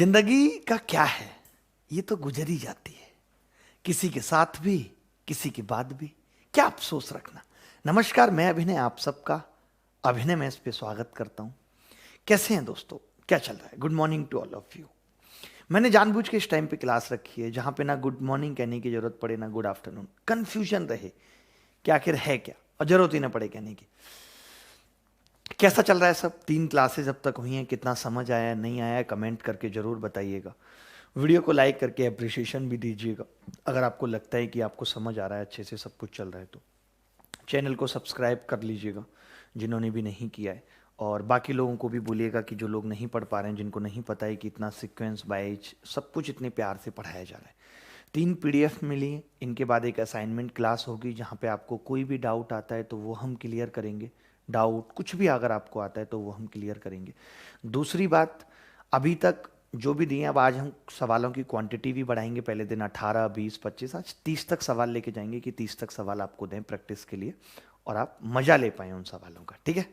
जिंदगी का क्या है, ये तो गुजर ही जाती है, किसी के साथ भी किसी के बाद भी, क्या अफसोस रखना। नमस्कार, मैं अभिनय आप सबका अभिनय में इस पे स्वागत करता हूं। कैसे हैं दोस्तों, क्या चल रहा है? Good morning to all of you. मैंने जानबूझ के इस टाइम पे क्लास रखी है जहां पे ना गुड मॉर्निंग कहने की जरूरत पड़े ना गुड आफ्टरनून, कंफ्यूजन रहे कि आखिर है क्या, और जरूरत ही ना पड़े कहने की। कैसा चल रहा है सब? 3 क्लासेस अब तक हुई हैं, कितना समझ आया नहीं आया कमेंट करके जरूर बताइएगा। वीडियो को लाइक करके अप्रिसिएशन भी दीजिएगा अगर आपको लगता है कि आपको समझ आ रहा है, अच्छे से सब कुछ चल रहा है तो। चैनल को सब्सक्राइब कर लीजिएगा जिन्होंने भी नहीं किया है, और बाकी लोगों को भी बोलिएगा कि जो लोग नहीं पढ़ पा रहे हैं, जिनको नहीं पता है कि इतना सीक्वेंस वाइज सब कुछ इतने प्यार से पढ़ाया जा रहा है। 3 पीडीएफ मिली हैं, इनके बाद एक असाइनमेंट क्लास होगी जहाँ पे आपको कोई भी डाउट आता है तो वो हम क्लियर करेंगे। डाउट कुछ भी अगर आपको आता है तो वो हम क्लियर करेंगे। दूसरी बात, अभी तक जो भी दिए, अब आज हम सवालों की क्वांटिटी भी बढ़ाएंगे। पहले दिन 18, 20, 25, आज 30 तक सवाल लेके जाएंगे कि 30 तक सवाल आपको दें प्रैक्टिस के लिए और आप मज़ा ले पाएँ उन सवालों का। ठीक है,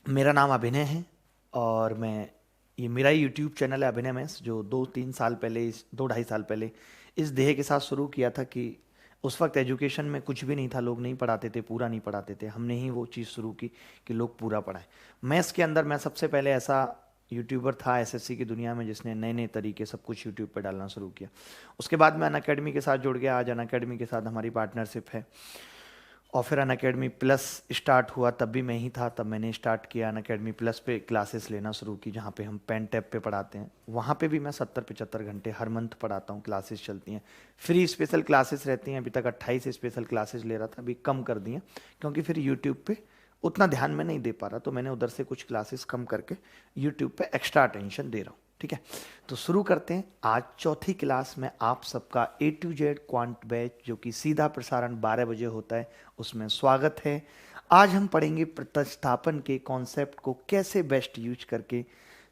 मेरा नाम अभिनय है और मैं, ये मेरा ही यूट्यूब चैनल है अभिनय मैथ्स, जो 2-3 साल पहले, 2-2.5 साल पहले इस ध्येय के साथ शुरू किया था कि उस वक्त एजुकेशन में कुछ भी नहीं था, लोग नहीं पढ़ाते थे, पूरा नहीं पढ़ाते थे। हमने ही वो चीज़ शुरू की कि लोग पूरा पढ़ाएं। मैथ्स के अंदर मैं सबसे पहले ऐसा यूट्यूबर था एसएससी की दुनिया में जिसने नए नए तरीके सब कुछ यूट्यूब पर डालना शुरू किया। उसके बाद मैं अनअकैडमी के साथ जुड़ गया। आज अनअकैडमी के साथ हमारी पार्टनरशिप है, और फिर अनअकैडमी प्लस स्टार्ट हुआ, तब भी मैं ही था, तब मैंने स्टार्ट किया अनअकैडमी प्लस पे क्लासेस लेना शुरू की, जहाँ पे हम पेन टैप पे पढ़ाते हैं। वहाँ पे भी मैं 70-75 घंटे हर मंथ पढ़ाता हूँ, क्लासेस चलती हैं। फ्री स्पेशल क्लासेस रहती हैं, अभी तक 28 स्पेशल क्लासेस ले रहा था, अभी कम कर दिए क्योंकि फिर यूट्यूब पे उतना ध्यान में नहीं दे पा रहा, तो मैंने उधर से कुछ क्लासेस कम करके यूट्यूब पे एक्स्ट्रा अटेंशन दे रहा हूँ। ठीक है, तो शुरू करते हैं। आज चौथी क्लास में आप सबका A to Z quant batch, जो कि सीधा प्रसारण 12 बजे होता है, उसमें स्वागत है। आज हम पढ़ेंगे प्रतिस्थापन के कॉन्सेप्ट को कैसे बेस्ट यूज करके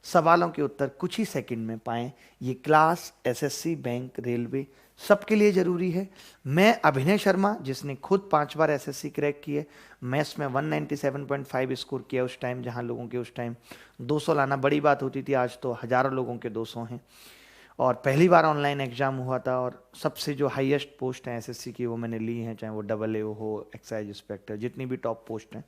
सवालों के उत्तर कुछ ही सेकंड में पाएं। ये क्लास एसएससी, बैंक, रेलवे सबके लिए ज़रूरी है। मैं अभिनय शर्मा, जिसने खुद 5 बार एसएससी क्रैक की है, मैथ्स में 197.5 स्कोर किया उस टाइम, जहां लोगों के उस टाइम 200 लाना बड़ी बात होती थी, आज तो हज़ारों लोगों के 200 हैं। और पहली बार ऑनलाइन एग्ज़ाम हुआ था, और सबसे जो हाईएस्ट पोस्ट है एसएससी की वो मैंने ली हैं, चाहे वो AA हो, एक्साइज इंस्पेक्टर, जितनी भी टॉप पोस्ट हैं।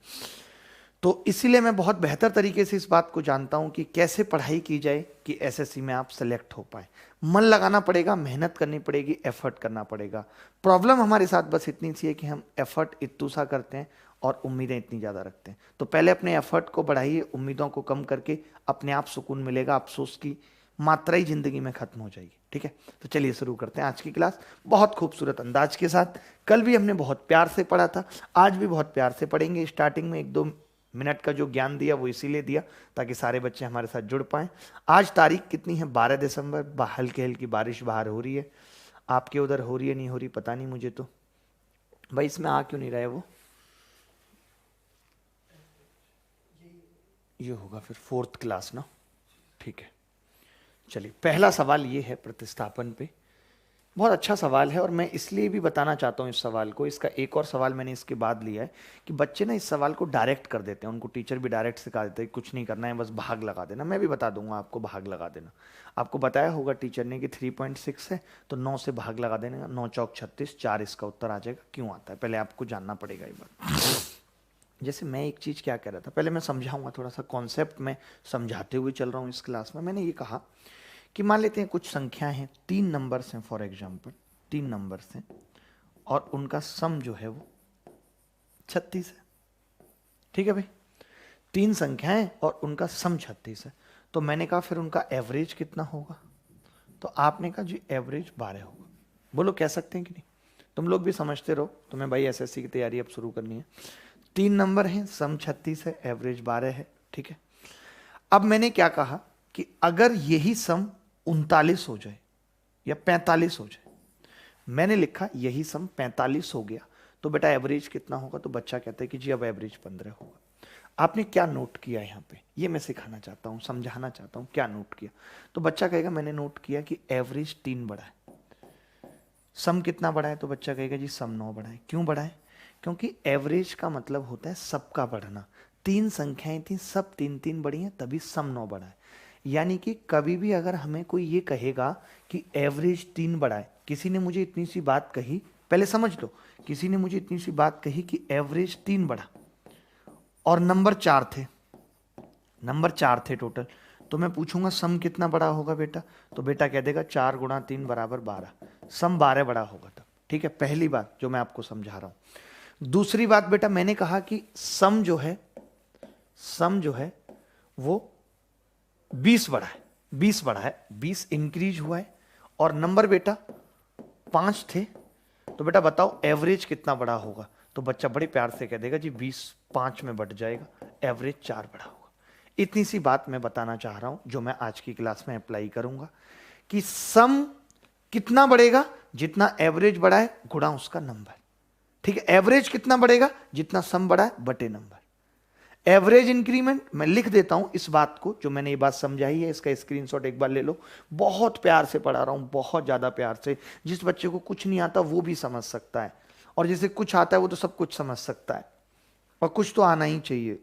तो इसीलिए मैं बहुत बेहतर तरीके से इस बात को जानता हूं कि कैसे पढ़ाई की जाए कि एसएससी में आप सेलेक्ट हो पाए। मन लगाना पड़ेगा, मेहनत करनी पड़ेगी, एफर्ट करना पड़ेगा। प्रॉब्लम हमारे साथ बस इतनी सी है कि हम एफर्ट इतू सा करते हैं और उम्मीदें इतनी ज़्यादा रखते हैं। तो पहले अपने एफर्ट को बढ़ाइए, उम्मीदों को कम करके अपने आप सुकून मिलेगा, अफसोस की मात्रा ही जिंदगी में खत्म हो जाएगी। ठीक है, तो चलिए शुरू करते हैं आज की क्लास बहुत खूबसूरत अंदाज के साथ। कल भी हमने बहुत प्यार से पढ़ा था, आज भी बहुत प्यार से पढ़ेंगे। स्टार्टिंग में 1-2 मिनट का जो ज्ञान दिया वो इसीलिए दिया ताकि सारे बच्चे हमारे साथ जुड़ पाएं। आज तारीख कितनी है? 12 दिसंबर। हल्की हल्की बारिश बाहर हो रही है, आपके उधर हो रही है नहीं हो रही पता नहीं मुझे तो। भाई इसमें आ क्यों नहीं रहा है वो? ये होगा फिर 4th क्लास ना। ठीक है, चलिए पहला सवाल ये है प्रतिस्थापन पे। बहुत अच्छा सवाल है और मैं इसलिए भी बताना चाहता हूँ इस सवाल को। इसका एक और सवाल मैंने इसके बाद लिया है कि बच्चे ना इस सवाल को डायरेक्ट कर देते हैं, उनको टीचर भी डायरेक्ट सिखा देते हैं, कुछ नहीं करना है बस भाग लगा देना। मैं भी बता दूंगा आपको भाग लगा देना। आपको बताया होगा टीचर ने कि 3.6 है तो 9 से भाग लगा देना, 9 चौक 36, 4 इसका उत्तर आ जाएगा। क्यों आता है पहले आपको जानना पड़ेगा ये बात। जैसे मैं एक चीज़ क्या कह रहा था, पहले मैं समझाऊंगा, थोड़ा सा कॉन्सेप्ट में समझाते हुए चल रहा हूँ इस क्लास में। मैंने ये कहा कि मान लेते हैं कुछ संख्या हैं, 3 नंबर्स हैं फॉर एग्जाम्पल, 3 नंबर्स हैं और उनका सम जो है वो 36 है। ठीक है भाई, 3 संख्याएं और उनका सम 36 है। तो मैंने कहा फिर उनका एवरेज कितना होगा? तो आपने कहा जी एवरेज 12 होगा। बोलो कह सकते हैं कि नहीं? तुम लोग भी समझते रहो, तुम्हें भाई एसएससी की तैयारी अब शुरू करनी है। 3 नंबर हैं, सम 36 है, एवरेज 12 है। ठीक है, अब मैंने क्या कहा कि अगर यही सम 39 हो जाए या 45 हो जाए, मैंने लिखा यही सम 45 हो गया तो बेटा एवरेज कितना होगा? तो बच्चा कहता है कि जी अब एवरेज 15 होगा। आपने क्या नोट किया यहाँ पे, ये मैं सिखाना चाहता हूँ, समझाना चाहता हूँ। क्या नोट किया? तो बच्चा कहेगा मैंने नोट किया कि एवरेज 3 बढ़ा है। सम कितना बढ़ा है? तो बच्चा कहेगा जी सम 9 बढ़ा है। क्यों बढ़ा है? क्योंकि एवरेज का मतलब होता है सबका बढ़ना। 3 संख्याएं थी, सब 3-3 बढ़ी हैं, तभी सम 9 बढ़ा है। यानी कि कभी भी अगर हमें कोई ये कहेगा कि एवरेज 3 बड़ा है, किसी ने मुझे इतनी सी बात कही, पहले समझ लो, किसी ने मुझे इतनी सी बात कही कि एवरेज 3 बड़ा और नंबर 4 थे टोटल, तो मैं पूछूंगा सम कितना बड़ा होगा बेटा, तो बेटा कह देगा 4 गुणा 3 बराबर 12, सम 12 बड़ा होगा तब। ठीक है, पहली बात जो मैं आपको समझा रहा हूं। दूसरी बात बेटा, मैंने कहा कि सम जो है वो 20 बड़ा है, 20 बड़ा है, 20 इंक्रीज हुआ है, और नंबर बेटा 5 थे, तो बेटा बताओ एवरेज कितना बड़ा होगा, तो बच्चा बड़े प्यार से कह देगा जी 20 5 में बढ़ जाएगा, एवरेज 4 बड़ा होगा। इतनी सी बात मैं बताना चाह रहा हूं जो मैं आज की क्लास में अप्लाई करूंगा कि सम कितना बढ़ेगा, जितना एवरेज बढ़ा है गुणा उसका नंबर। ठीक है, एवरेज कितना बढ़ेगा, जितना सम बढ़ा है बटे नंबर। एवरेज इंक्रीमेंट मैं लिख देता हूं इस बात को, जो मैंने ये बात समझाई है इसका स्क्रीनशॉट एक बार ले लो। बहुत प्यार से पढ़ा रहा हूं, बहुत ज्यादा प्यार से। जिस बच्चे को कुछ नहीं आता वो भी समझ सकता है, और जिसे कुछ आता है वो तो सब कुछ समझ सकता है, और कुछ तो आना ही चाहिए।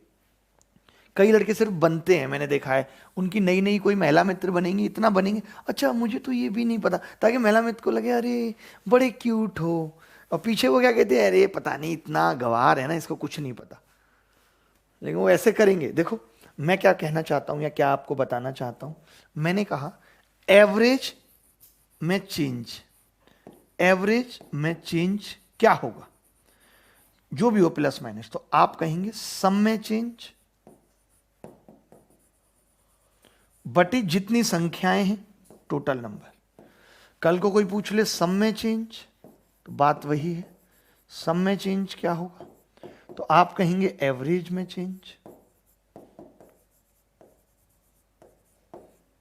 कई लड़के सिर्फ बनते हैं, मैंने देखा है, उनकी नई नई कोई महिला मित्र बनेंगी, इतना बनेंगे, अच्छा मुझे तो ये भी नहीं पता, ताकि महिला मित्र को लगे अरे बड़े क्यूट हो, और पीछे वो क्या कहते हैं, अरे पता नहीं इतना गवार है ना, इसको कुछ नहीं पता। लेकिन वो ऐसे करेंगे। देखो मैं क्या कहना चाहता हूं या क्या आपको बताना चाहता हूं, मैंने कहा एवरेज में चेंज क्या होगा, जो भी हो प्लस माइनस, तो आप कहेंगे सम में चेंज बटी जितनी संख्याएं हैं टोटल नंबर। कल को कोई पूछ ले सम में चेंज, तो बात वही है, सम में चेंज क्या होगा, तो आप कहेंगे एवरेज में चेंज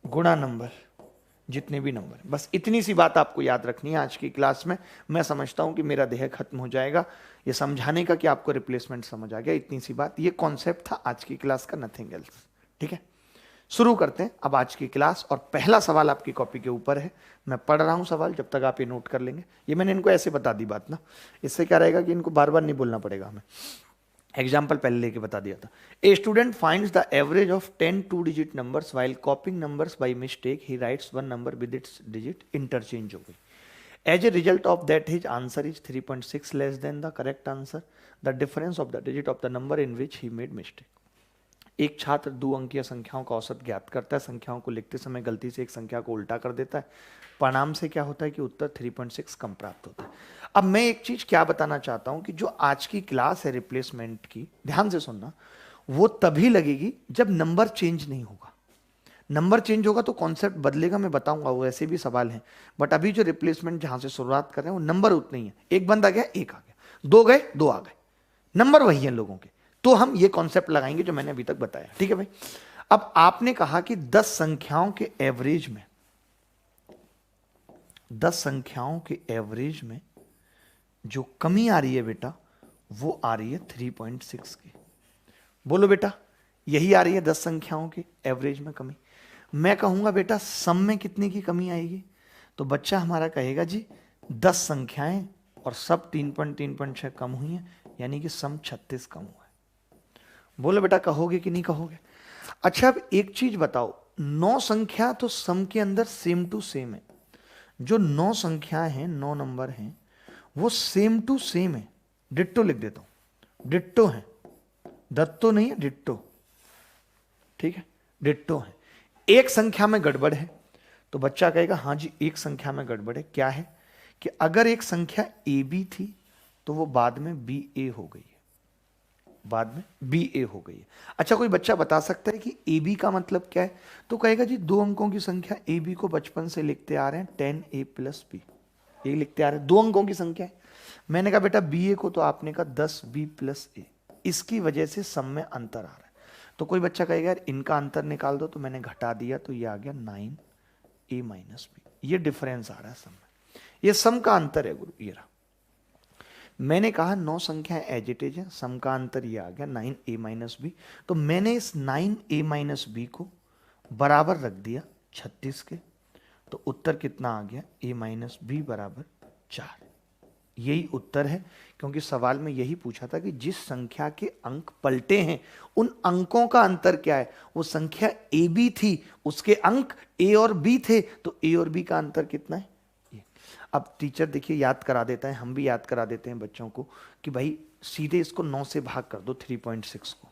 गुणा नंबर, जितने भी नंबर। बस इतनी सी बात आपको याद रखनी है आज की क्लास में। मैं समझता हूं कि मेरा देह खत्म हो जाएगा ये समझाने का कि आपको रिप्लेसमेंट समझ आ गया। इतनी सी बात, ये कॉन्सेप्ट था आज की क्लास का, नथिंग एल्स। ठीक है, शुरू करते हैं अब आज की क्लास। और पहला सवाल आपकी कॉपी के ऊपर है, मैं पढ़ रहा हूं सवाल, जब तक आप ये नोट कर लेंगे। ये मैंने इनको ऐसे बता दी बात ना, इससे क्या रहेगा कि इनको बार बार नहीं बोलना पड़ेगा हमें। एग्जाम्पल पहले लेके बता दिया था। A student finds the average of 10 2-digit numbers while copying numbers by mistake he writes one number with its digit interchange हो गई। As a result of that his answer is 3.6 less than the correct answer, the difference of the digit of the number in which he made mistake. एक छात्र 2 अंकीय संख्याओं का औसत ज्ञात करता है, संख्याओं को लिखते समय गलती से एक संख्या को उल्टा कर देता है, परिणाम से क्या होता है कि उत्तर 3.6 कम प्राप्त होता है। अब मैं एक चीज क्या बताना चाहता हूं कि जो आज की क्लास है रिप्लेसमेंट की, ध्यान से सुनना, वो तभी लगेगी जब नंबर चेंज नहीं होगा। नंबर चेंज होगा तो कॉन्सेप्ट बदलेगा, मैं बताऊंगा, वो ऐसे भी सवाल हैं। बट अभी जो रिप्लेसमेंट जहां से शुरुआत कर रहे हैं वो नंबर उतने ही है, एक बंदा गया एक आ गया, 2 गए 2 आ गए, नंबर वही है लोगों के। तो हम ये कॉन्सेप्ट लगाएंगे जो मैंने अभी तक बताया। ठीक है भाई, अब आपने कहा कि 10 संख्याओं के एवरेज में, 10 संख्याओं के एवरेज में जो कमी आ रही है बेटा, वो आ रही है 3.6 की। बोलो बेटा, यही आ रही है 10 संख्याओं के एवरेज में कमी। मैं कहूंगा बेटा सम में कितने की कमी आएगी, तो बच्चा हमारा कहेगा जी 10 संख्याएं और सब 3.6 कम हुई हैं, यानी कि सम 36 कम हुआ है। बोलो बेटा, कहोगे कि नहीं कहोगे? अच्छा अब एक चीज बताओ, 9 संख्या तो सम के अंदर सेम टू सेम है। जो 9 संख्याएं हैं, 9 नंबर हैं, वो सेम टू सेम है। डिट्टो लिख देता हूं, डिट्टो है, दत्तो नहीं है, डिट्टो। ठीक है, डिट्टो है। एक संख्या में गड़बड़ है, तो बच्चा कहेगा हाँ जी एक संख्या में गड़बड़ है। क्या है कि अगर एक संख्या ए बी थी तो वो बाद में बी ए हो गई है, बाद में बी ए हो गई है। अच्छा कोई बच्चा बता सकता है कि ए बी का मतलब क्या है, तो कहेगा जी 2 अंकों की संख्या ए बी को बचपन से लिखते आ रहे हैं 10a + b, ये लिखते आ रहे हैं, 2 अंकों की संख्या है। मैंने कहा बेटा बी ए को तो आपने कहा 10b + a, इसकी वजह से सम में अंतर आ रहा है। तो कोई बच्चा कहेगा यार इनका अंतर निकाल दो, तो मैंने घटा दिया, तो ये आ गया 9a - b, ये डिफरेंस आ रहा है सम में, ये सम का अंतर है गुरु, ये रहा। मैंने कहा 9 संख्याएं एज इट इज है, सम का अंतर ये आ गया 9a - b, तो मैंने इस 9a - b को बराबर रख दिया 36 के, तो उत्तर कितना आ गया a - b = 4। यही उत्तर है, क्योंकि सवाल में यही पूछा था कि जिस संख्या के अंक पलटे हैं उन अंकों का अंतर क्या है। वो संख्या ए बी थी, उसके अंक ए और बी थे, तो ए और बी का अंतर कितना है ये। अब टीचर देखिए याद करा देता है, हम भी याद करा देते हैं बच्चों को कि भाई सीधे इसको 9 से भाग कर दो 3.6 को।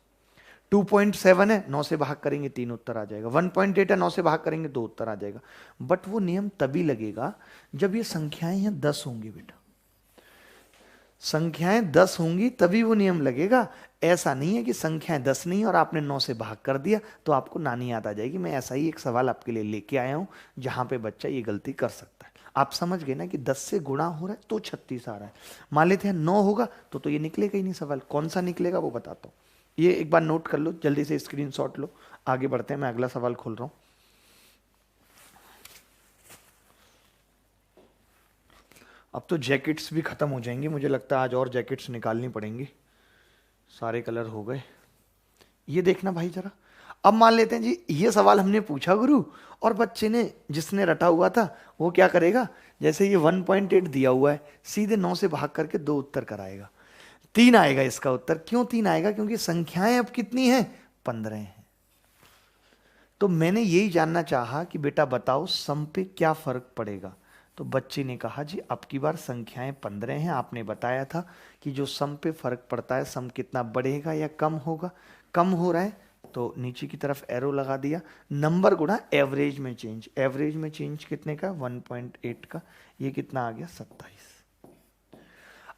2.7 है, 9 से भाग करेंगे 3 उत्तर आ जाएगा। 1.8 है, 9 से भाग करेंगे 2 उत्तर आ जाएगा। बट वो नियम तभी लगेगा जब ये संख्याएं हैं 10 होंगी बेटा, संख्याएं 10 होंगी तभी वो नियम लगेगा। ऐसा नहीं है कि संख्याएं 10 नहीं और आपने 9 से भाग कर दिया तो आपको नानी याद आ जाएगी। मैं ऐसा ही एक सवाल आपके लिए लेके आया हूं जहां पे बच्चा ये गलती कर सकता है। आप समझ गए ना कि 10 से गुणा हो रहा है तो 36 आ रहा है। मान लेते हैं 9 होगा तो ये निकलेगा ही नहीं सवाल। कौन सा निकलेगा वो बताता हूं, ये एक बार नोट कर लो, जल्दी से स्क्रीनशॉट लो। आगे बढ़ते हैं, मैं अगला सवाल खोल रहा हूं। अब तो जैकेट्स भी खत्म हो जाएंगी, मुझे लगता है आज और जैकेट्स निकालनी पड़ेंगी, सारे कलर हो गए। ये देखना भाई जरा, अब मान लेते हैं जी ये सवाल हमने पूछा गुरु, और बच्चे ने जिसने रटा हुआ था वो क्या करेगा, जैसे ये 1.8 दिया हुआ है सीधे 9 से भाग करके 2 उत्तर कराएगा। 3 आएगा इसका उत्तर। क्यों 3 आएगा? क्योंकि संख्याएं अब कितनी हैं, 15 हैं। तो मैंने यही जानना चाहा कि बेटा बताओ सम पे क्या फर्क पड़ेगा। तो बच्चे ने कहा जी अब की बार संख्याएं 15 हैं, आपने बताया था कि जो सम पे फर्क पड़ता है सम कितना बढ़ेगा या कम होगा। कम हो रहा है तो नीचे की तरफ एरो लगा दिया, नंबर गुणा एवरेज में चेंज। एवरेज में चेंज कितने का, 1.8 का, ये कितना आ गया 27।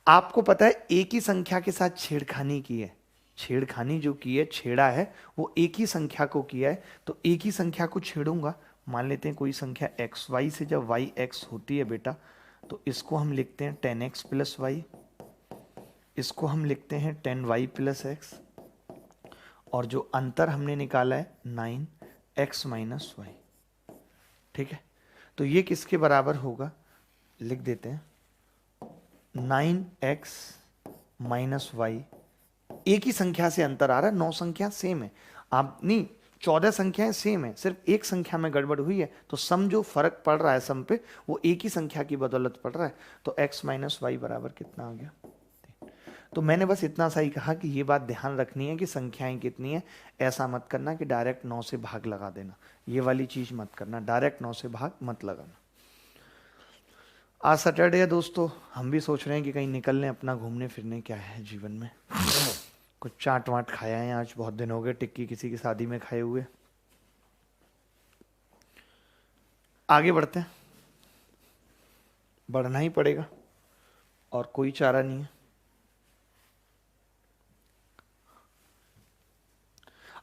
आपको पता है एक ही संख्या के साथ छेड़खानी की है, छेड़खानी जो की है, छेड़ा है वो एक ही संख्या को किया है, तो एक ही संख्या को छेड़ूंगा। मान लेते हैं कोई संख्या एक्स वाई से जब वाई एक्स होती है बेटा, तो इसको हम लिखते हैं 10x प्लस वाई, इसको हम लिखते हैं 10y प्लस एक्स, और जो अंतर हमने निकाला है 9x माइनस वाई। ठीक है, तो ये किसके बराबर होगा, लिख देते हैं 9x माइनस वाई। एक ही संख्या से अंतर आ रहा है, 9 संख्या सेम है, आप नहीं 14 संख्याएं सेम है, सिर्फ एक संख्या में गड़बड़ हुई है, तो सम जो फर्क पड़ रहा है सम पे वो एक ही संख्या की बदौलत पड़ रहा है। तो x माइनस वाई बराबर कितना आ गया। तो मैंने बस इतना सा ही कहा कि ये बात ध्यान रखनी है कि संख्याएं कितनी है। ऐसा मत करना कि डायरेक्ट 9 से भाग लगा देना, ये वाली चीज मत करना, डायरेक्ट 9 से भाग मत लगाना। आज सैटरडे है दोस्तों, हम भी सोच रहे हैं कि कहीं निकल लें अपना घूमने फिरने, क्या है जीवन में, कुछ चाट वाट खाया है आज, बहुत दिन हो गए टिक्की किसी की शादी में खाए हुए। आगे बढ़ते हैं, बढ़ना ही पड़ेगा और कोई चारा नहीं है।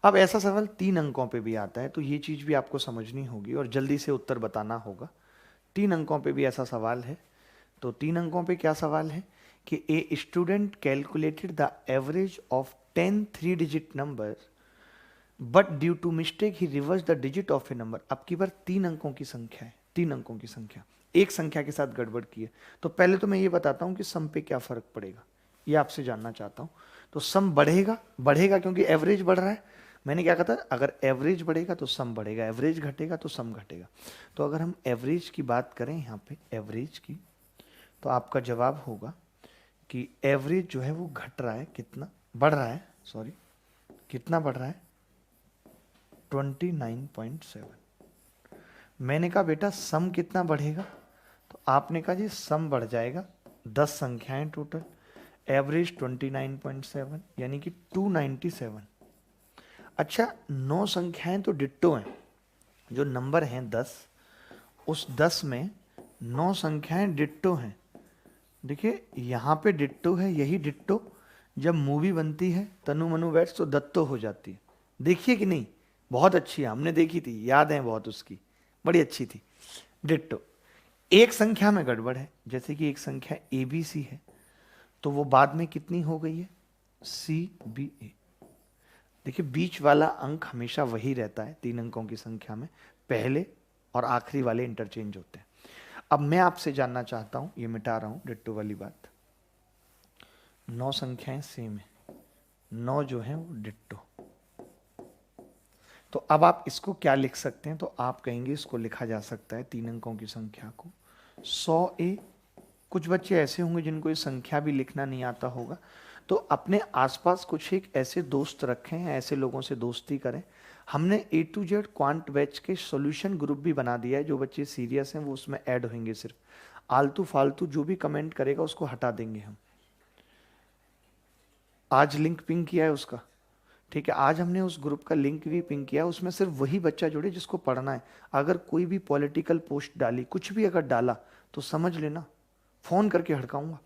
अब ऐसा सवाल 3 अंकों पे भी आता है, तो ये चीज भी आपको समझनी होगी और जल्दी से उत्तर बताना होगा। 3 अंकों पे भी ऐसा सवाल है, तो 3 अंकों पे क्या सवाल है कि a student calculated the average of 10 3-digit number but due to mistake he reverse the digit of a number. अब की बार 3 अंकों की संख्या है, 3 अंकों की संख्या, एक संख्या के साथ गड़बड़ की है। तो पहले तो मैं ये बताता हूं कि सम पे क्या फर्क पड़ेगा, ये आपसे जानना चाहता हूं। तो सम बढ़ेगा, बढ़ेगा क्योंकि एवरेज बढ़ रहा है। मैंने क्या कहा था, अगर एवरेज बढ़ेगा तो सम बढ़ेगा, एवरेज घटेगा तो सम घटेगा। तो अगर हम एवरेज की बात करें यहाँ पे एवरेज की, तो आपका जवाब होगा कि एवरेज जो है वो घट रहा है, कितना बढ़ रहा है, सॉरी कितना बढ़ रहा है 29.7। मैंने कहा बेटा सम कितना बढ़ेगा, तो आपने कहा जी सम बढ़ जाएगा 10 संख्याएं टोटल, एवरेज 29.7 यानी कि 297। अच्छा 9 संख्याएं तो डिट्टो हैं, जो नंबर हैं 10, उस 10 में 9 संख्याएं डिट्टो हैं। देखिए यहाँ पे डिट्टो है, यही डिट्टो जब मूवी बनती है तनु मनु बैट्स तो दत्तो हो जाती है, देखिए कि नहीं, बहुत अच्छी है, हमने देखी थी, याद है बहुत उसकी, बड़ी अच्छी थी डिट्टो। एक संख्या में गड़बड़ है, जैसे कि एक संख्या ए बी सी है, तो वो बाद में कितनी हो गई है सी बी ए। देखिए बीच वाला अंक हमेशा वही रहता है 3 अंकों की संख्या में, पहले और आखिरी वाले इंटरचेंज होते हैं। अब मैं आपसे जानना चाहता हूं, ये मिटा रहा हूं डिट्टो वाली बात, 9 संख्याएं सेम है, 9 जो है वो डिट्टो। तो अब आप इसको क्या लिख सकते हैं, तो आप कहेंगे इसको लिखा जा सकता है 3 अंकों की संख्या को 100A कुछ बच्चे ऐसे होंगे जिनको ये संख्या भी लिखना नहीं आता होगा, तो अपने आसपास कुछ एक ऐसे दोस्त रखें, ऐसे लोगों से दोस्ती करें। हमने A to Z quant batch के सॉल्यूशन ग्रुप भी बना दिया है, जो बच्चे सीरियस हैं वो उसमें ऐड होंगे। सिर्फ आलतू फालतू जो भी कमेंट करेगा उसको हटा देंगे हम। आज लिंक पिंग किया है उसका, ठीक है, आज हमने उस ग्रुप का लिंक भी पिंग किया, उसमें सिर्फ वही बच्चा जुड़े जिसको पढ़ना है। अगर कोई भी पॉलिटिकल पोस्ट डाली, कुछ भी अगर डाला, तो समझ लेना फोन करके हड़काऊंगा,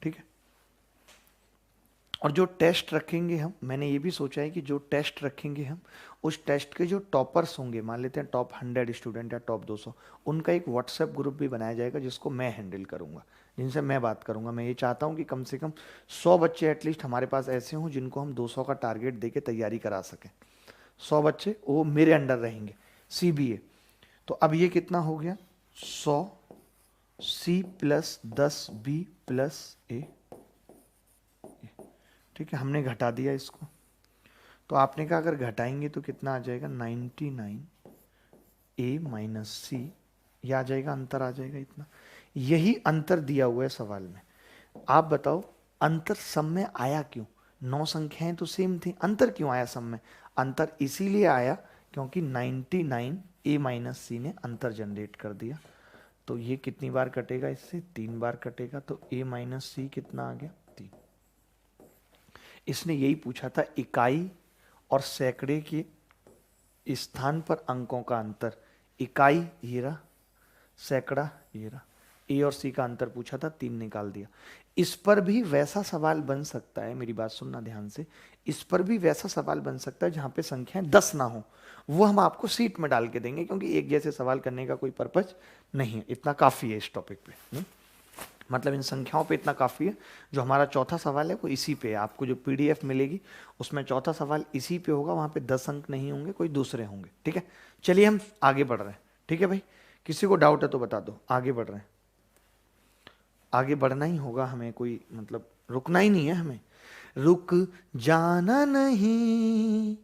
ठीक है। और जो टेस्ट रखेंगे हम, मैंने ये भी सोचा है कि जो टेस्ट रखेंगे हम, उस टेस्ट के जो टॉपर्स होंगे, मान लेते हैं टॉप 100 स्टूडेंट या टॉप 200, उनका एक व्हाट्सएप ग्रुप भी बनाया जाएगा जिसको मैं हैंडल करूंगा, जिनसे मैं बात करूंगा। मैं ये चाहता हूं कि कम से कम 100 बच्चे एटलीस्ट हमारे पास ऐसे हों जिनको हम 200 का टारगेट दे के तैयारी करा सकें। 100 बच्चे वो मेरे अंडर रहेंगे, CBA। तो अब ये कितना हो गया, 100 C plus 10 B plus A, ठीक है, हमने घटा दिया इसको। तो आपने कहा अगर घटाएंगे तो कितना आ जाएगा, 99 A माइनस C, यह आ जाएगा, अंतर आ जाएगा इतना। यही अंतर दिया हुआ है सवाल में। आप बताओ अंतर सम में आया क्यों? 9 संख्याएं तो सेम थी, अंतर क्यों आया सम में? अंतर इसीलिए आया क्योंकि 99 A माइनस C ने अंतर जनरेट कर दिया। तो ये कितनी बार कटेगा, इससे 3 बार कटेगा। तो A माइनस C कितना आ गया, 3। इसने यही पूछा था, इकाई और सैकड़े के स्थान पर अंकों का अंतर। इकाई ये रहा, सैकड़ा ये रहा। A और C का अंतर पूछा था, 3 निकाल दिया। इस पर भी वैसा सवाल बन सकता है, मेरी बात सुनना ध्यान से, इस पर भी वैसा सवाल बन सकता है जहां पे संख्याएं 10 ना हो, वो हम आपको सीट में डाल के देंगे, क्योंकि एक जैसे सवाल करने का कोई पर्पज नहीं है। इतना काफी है इस टॉपिक पे, मतलब इन संख्याओं पे इतना काफ़ी है। जो हमारा चौथा सवाल है वो इसी पे है। आपको जो PDF मिलेगी उसमें चौथा सवाल इसी पे होगा, वहाँ पे 10 अंक नहीं होंगे, कोई दूसरे होंगे, ठीक है। चलिए हम आगे बढ़ रहे हैं, ठीक है भाई। किसी को डाउट है तो बता दो, आगे बढ़ रहे हैं। आगे बढ़ना ही होगा हमें, कोई मतलब रुकना ही नहीं है हमें। रुक जाना नहीं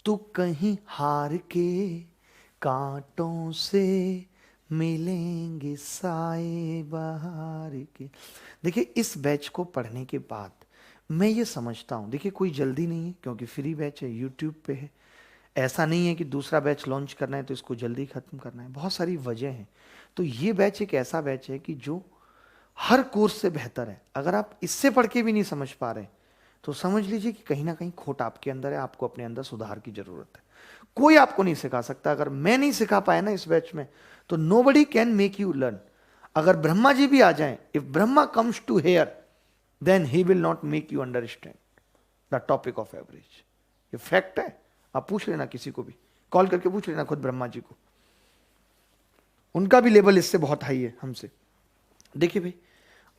तू कहीं हार के, कांटों से मिलेंगे साए बहार के। देखिए इस बैच को पढ़ने के बाद मैं ये समझता हूँ, देखिए कोई जल्दी नहीं है क्योंकि फ्री बैच है, यूट्यूब पे है। ऐसा नहीं है कि दूसरा बैच लॉन्च करना है तो इसको जल्दी खत्म करना है, बहुत सारी वजह हैं। तो ये बैच एक ऐसा बैच है कि जो हर कोर्स से बेहतर है। अगर आप इससे पढ़ के भी नहीं समझ पा रहे तो समझ लीजिए कि कहीं ना कहीं खोट आपके अंदर है, आपको अपने अंदर सुधार की जरूरत है। कोई आपको नहीं सिखा सकता। अगर मैं नहीं सिखा पाया ना इस बैच में, तो nobody can make you learn. अगर ब्रह्मा जी भी आ जाएं, if Brahma comes to here, then he will not make you understand the topic of average. ये फैक्ट है, आप पूछ लेना किसी को भी, कॉल करके पूछ लेना खुद ब्रह्मा जी को, उनका भी लेवल इससे बहुत हाई है हमसे। देखिए भाई,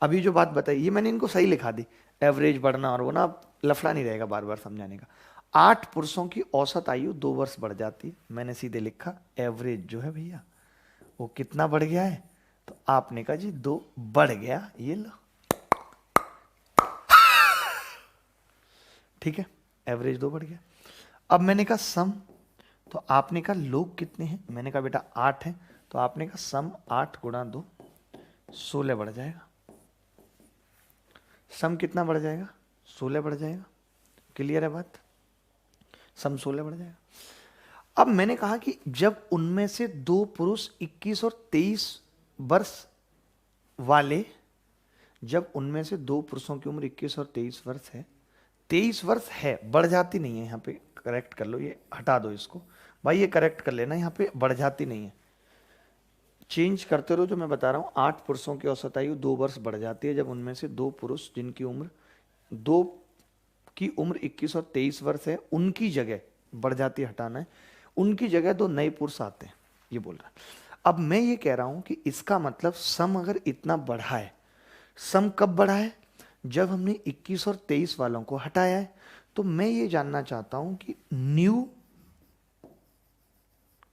अभी जो बात बताई ये मैंने इनको सही लिखा दी, एवरेज बढ़ना और वो ना, लफड़ा नहीं रहेगा बार बार समझाने का। 8 पुरुषों की औसत आयु 2 वर्ष बढ़ जाती है। मैंने सीधे लिखा एवरेज जो है भैया वो कितना बढ़ गया है, तो आपने कहा जी 2 बढ़ गया, ये लो, ठीक है, एवरेज 2 बढ़ गया। अब मैंने कहा सम, तो आपने कहा लोग कितने हैं, मैंने कहा बेटा 8 है, तो आपने कहा सम 8 गुणा 2 16 बढ़ जाएगा। सम कितना बढ़ जाएगा, 16 बढ़ जाएगा। क्लियर है बात, सम 16 बढ़ जाएगा। अब मैंने कहा कि जब उनमें से 2 पुरुष 21 और 23 वर्ष वाले, जब उनमें से 2 पुरुषों की उम्र 21 और 23 वर्ष है, 23 वर्ष है, बढ़ जाती नहीं है, यहाँ पे करेक्ट कर लो, ये हटा दो इसको भाई, ये करेक्ट कर लेना, यहाँ पे बढ़ जाती नहीं है, चेंज करते रहो जो मैं बता रहा हूँ। 8 पुरुषों की औसत आयु 2 वर्ष बढ़ जाती है जब उनमें से 2 पुरुष जिनकी उम्र 2 की उम्र 21 और 23 वर्ष है, उनकी जगह बढ़ जाती है, हटाना है, उनकी जगह 2 नए पुरुष आते हैं, ये बोल रहा है। अब मैं ये कह रहा हूं कि इसका मतलब सम अगर इतना बढ़ा है, सम कब बढ़ा है, जब हमने 21 और 23 वालों को हटाया है। तो मैं ये जानना चाहता हूं कि न्यू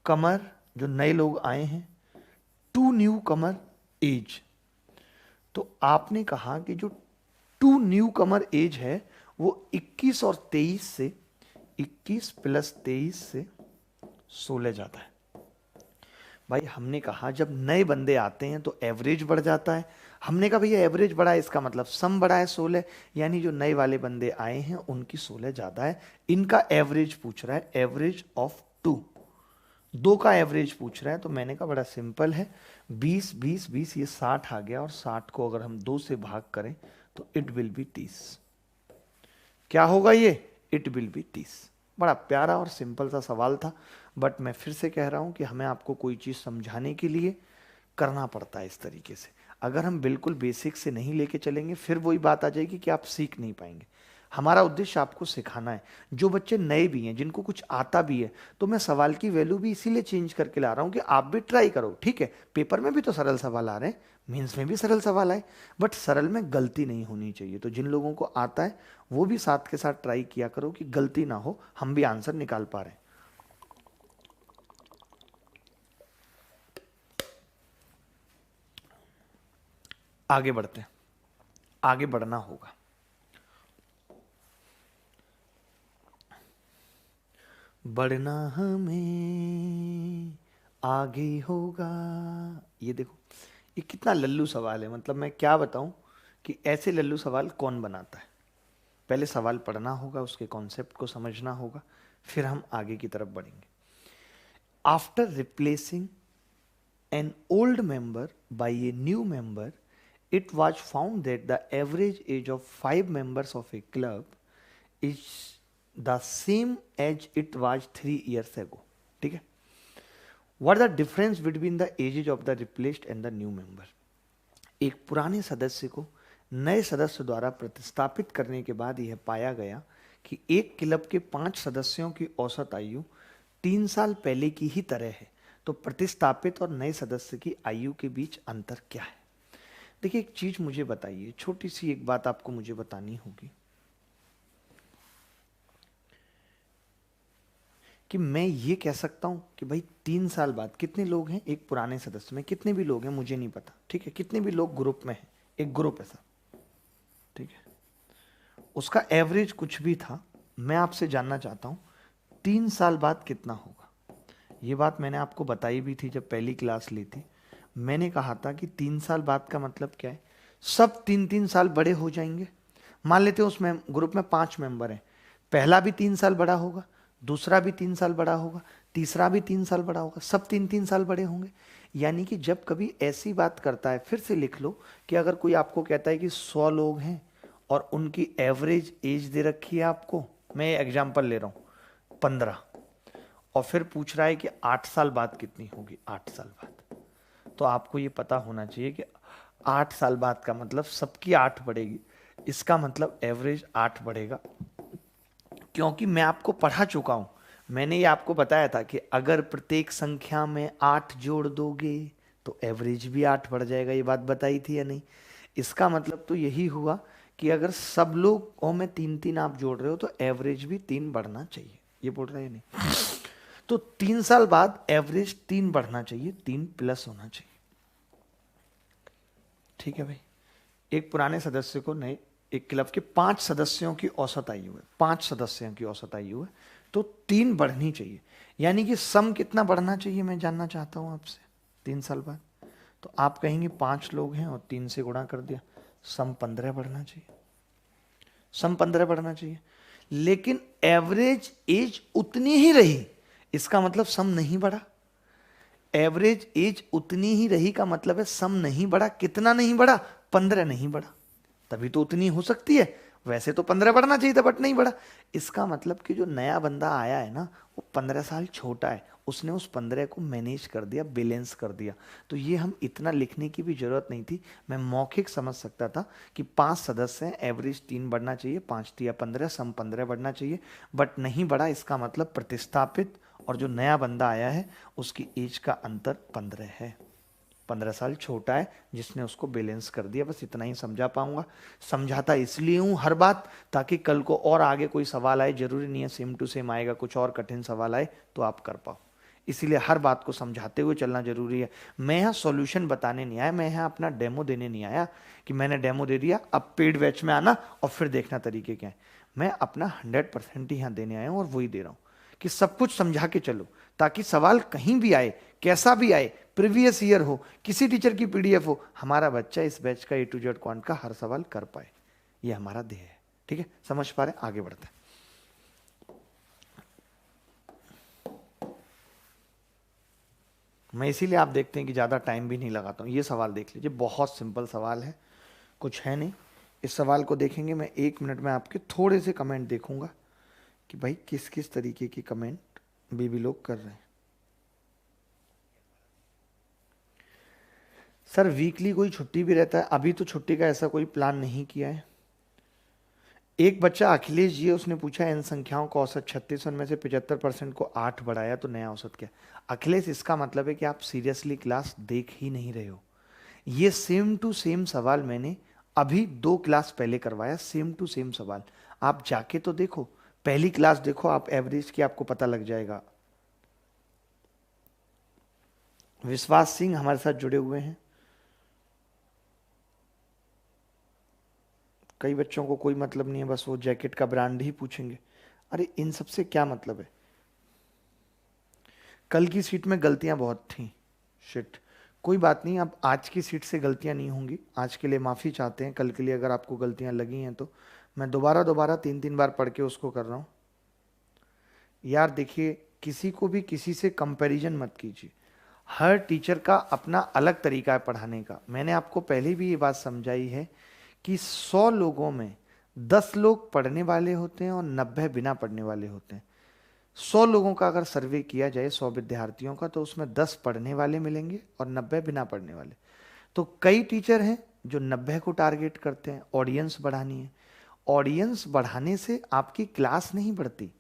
कमर, जो नए लोग आए हैं, टू न्यू कमर एज, तो आपने कहा कि जो टू न्यू कमर एज है वो 21 और 23 से, 21 प्लस 23 से 16 जाता है। भाई हमने कहा जब नए बंदे आते हैं तो एवरेज बढ़ जाता है। हमने कहा भैया एवरेज बढ़ा है इसका मतलब सम बढ़ा है 16, यानी जो नए वाले बंदे आए हैं उनकी 16 ज्यादा है। इनका एवरेज पूछ रहा है, एवरेज ऑफ टू, दो का एवरेज पूछ रहा है। तो मैंने कहा बड़ा सिंपल है, 20 20 20 ये 60 आ गया, और 60 को अगर हम 2 से भाग करें तो इट विल बी 30। क्या होगा ये? It will be 30। बड़ा प्यारा और सिंपल सा सवाल था, बट मैं फिर से कह रहा हूं कि हमें आपको कोई चीज समझाने के लिए करना पड़ता है इस तरीके से। अगर हम बिल्कुल बेसिक से नहीं लेके चलेंगे फिर वही बात आ जाएगी कि आप सीख नहीं पाएंगे। हमारा उद्देश्य आपको सिखाना है। जो बच्चे नए भी हैं, जिनको कुछ आता भी है, तो मैं सवाल की वैल्यू भी इसीलिए चेंज करके ला रहा हूं कि आप भी ट्राई करो। ठीक है, पेपर में भी तो सरल सवाल आ रहे हैं, मेंस में भी सरल सवाल आए, बट सरल में गलती नहीं होनी चाहिए। तो जिन लोगों को आता है वो भी साथ के साथ ट्राई किया करो कि गलती ना हो, हम भी आंसर निकाल पा रहे हैं। आगे बढ़ते हैं, आगे बढ़ना होगा। बढ़ना हमें आगे होगा। ये देखो, ये कितना लल्लू सवाल है। मतलब मैं क्या बताऊं कि ऐसे लल्लू सवाल कौन बनाता है। पहले सवाल पढ़ना होगा, उसके कॉन्सेप्ट को समझना होगा, फिर हम आगे की तरफ बढ़ेंगे। After replacing an old member by a new member, it was found that the average age of 5 members of a club is the same as it was 3 years ago. ठीक है, what are the difference between the ages of the replaced and the new member? एक पुराने सदस्य को नए सदस्य द्वारा प्रतिस्थापित करने के बाद यह पाया गया कि एक क्लब के 5 सदस्यों की औसत आयु 3 साल पहले की ही तरह है। तो प्रतिस्थापित और नए सदस्य की आयु के बीच अंतर क्या है? देखिए, एक चीज मुझे बताइए, छोटी सी एक बात आपको मुझे बतानी होगी कि मैं ये कह सकता हूं कि भाई 3 साल बाद कितने लोग हैं एक पुराने सदस्य में, कितने भी लोग हैं मुझे नहीं पता, ठीक है, कितने भी लोग ग्रुप में हैं, एक ग्रुप है सब, ठीक है, उसका एवरेज कुछ भी था। मैं आपसे जानना चाहता हूं 3 साल बाद कितना होगा। ये बात मैंने आपको बताई भी थी जब पहली क्लास ली थी। मैंने कहा था कि 3 साल बाद का मतलब क्या है, सब 3-3 साल बड़े हो जाएंगे। मान लेते हैं उसमें ग्रुप में 5 मेंबर हैं, पहला भी 3 साल बड़ा होगा, दूसरा भी 3 साल बड़ा होगा, तीसरा भी 3 साल बड़ा होगा, सब 3-3 साल बड़े होंगे। यानी कि जब कभी ऐसी बात करता है, फिर से लिख लो कि अगर कोई आपको कहता है कि 100 लोग हैं और उनकी एवरेज एज दे रखी है आपको, मैं एग्जाम्पल ले रहा हूं 15, और फिर पूछ रहा है कि 8 साल बाद कितनी होगी, 8 साल बाद, तो आपको ये पता होना चाहिए कि 8 साल बाद का मतलब सबकी 8 बढ़ेगी, इसका मतलब एवरेज 8 बढ़ेगा। क्योंकि मैं आपको पढ़ा चुका हूं, मैंने ये आपको बताया था कि अगर प्रत्येक संख्या में 8 जोड़ दोगे तो एवरेज भी 8 बढ़ जाएगा। ये बात बताई थी या नहीं? इसका मतलब तो यही हुआ कि अगर सब लोगों में 3-3 आप जोड़ रहे हो तो एवरेज भी 3 बढ़ना चाहिए। ये बोल रहे हैं नहीं? तो 3 साल बाद एवरेज 3 बढ़ना चाहिए, 3 प्लस होना चाहिए। ठीक है भाई, एक पुराने सदस्य को नए, एक क्लब के 5 सदस्यों की औसत आयु है, 5 सदस्यों की औसत आयु है, तो 3 बढ़नी चाहिए। यानी कि सम कितना बढ़ना चाहिए मैं जानना चाहता हूं आपसे 3 साल बाद। तो आप कहेंगे 5 लोग हैं और 3 से गुणा कर दिया, सम 15 बढ़ना चाहिए, सम 15 बढ़ना चाहिए। लेकिन एवरेज एज उतनी ही रही, इसका मतलब सम नहीं बढ़ा। एवरेज एज उतनी ही रही का मतलब है सम नहीं बढ़ा। कितना नहीं बढ़ा? 15 नहीं बढ़ा, तभी तो उतनी हो सकती है। वैसे तो 15 बढ़ना चाहिए था बट नहीं बढ़ा। इसका मतलब कि जो नया बंदा आया है ना, वो 15 साल छोटा है, उसने उस 15 को मैनेज कर दिया, बैलेंस कर दिया। तो ये हम इतना लिखने की भी जरूरत नहीं थी, मैं मौखिक समझ सकता था कि 5 सदस्य हैं, एवरेज 3 बढ़ना चाहिए, 5 या 15, सम 15 बढ़ना चाहिए, बट नहीं बढ़ा। इसका मतलब प्रतिस्थापित और जो नया बंदा आया है उसकी एज का अंतर 15 है, 15 साल छोटा है, जिसने उसको बैलेंस कर दिया। बस इतना ही समझा पाऊंगा। समझाता इसलिए हूं हर बात, ताकि कल को और आगे कोई सवाल आए, जरूरी नहीं है सेम टू सेम आएगा, कुछ और कठिन सवाल आए तो आप कर पाओ। इसीलिए हर बात को समझाते हुए चलना जरूरी है। मैं यहाँ सॉल्यूशन बताने नहीं आया, मैं यहाँ अपना डेमो देने नहीं आया कि मैंने डेमो दे दिया अब पेड बैच में आना और फिर देखना तरीके क्या है। मैं अपना 100% ही यहाँ देने आया हूँ और वही दे रहा हूँ कि सब कुछ समझा के चलो, ताकि सवाल कहीं भी आए कैसा भी आए, प्रीवियस ईयर हो, किसी टीचर की पीडीएफ हो, हमारा बच्चा इस बैच का A to Z क्वांट का हर सवाल कर पाए, ये हमारा ध्येय है। ठीक है, समझ पा रहे हैं? आगे बढ़ते हैं। मैं इसीलिए आप देखते हैं कि ज़्यादा टाइम भी नहीं लगाता हूँ। ये सवाल देख लीजिए, बहुत सिंपल सवाल है, कुछ है नहीं। इस सवाल को देखेंगे, मैं 1 मिनट में आपके थोड़े से कमेंट देखूंगा कि भाई किस किस तरीके की कमेंट भी लोग कर रहे हैं। सर वीकली कोई छुट्टी भी रहता है? अभी तो छुट्टी का ऐसा कोई प्लान नहीं किया है। एक बच्चा अखिलेश जी है, उसने पूछा इन संख्याओं का औसत 36 में से 75% को 8 बढ़ाया तो नया औसत क्या? अखिलेश, इसका मतलब है कि आप सीरियसली क्लास देख ही नहीं रहे हो। ये सेम टू सेम सवाल मैंने अभी 2 क्लास पहले करवाया, सेम टू सेम सवाल। आप जाके तो देखो, पहली क्लास देखो, आप एवरेज की आपको पता लग जाएगा। विश्वास सिंह हमारे साथ जुड़े हुए हैं। कई बच्चों को कोई मतलब नहीं है, बस वो जैकेट का ब्रांड ही पूछेंगे। अरे इन सब से क्या मतलब है? कल की सीट में गलतियां बहुत थी, शिट, कोई बात नहीं, अब आज की सीट से गलतियां नहीं होंगी। आज के लिए माफ़ी चाहते हैं, कल के लिए अगर आपको गलतियां लगी हैं तो मैं दोबारा दोबारा 3-3 बार पढ़ के उसको कर रहा हूँ। यार देखिए, किसी को भी किसी से कंपैरिजन मत कीजिए। हर टीचर का अपना अलग तरीका है पढ़ाने का। मैंने आपको पहले भी ये बात समझाई है कि 100 लोगों में 10 लोग पढ़ने वाले होते हैं और 90 बिना पढ़ने वाले होते हैं। 100 लोगों का अगर सर्वे किया जाए, 100 विद्यार्थियों का, तो उसमें 10 पढ़ने वाले मिलेंगे और 90 बिना पढ़ने वाले। तो कई टीचर हैं जो 90 को टारगेट करते हैं, ऑडियंस बढ़ानी है। ऑडियंस बढ़ाने से आपकी क्लास नहीं बढ़ती।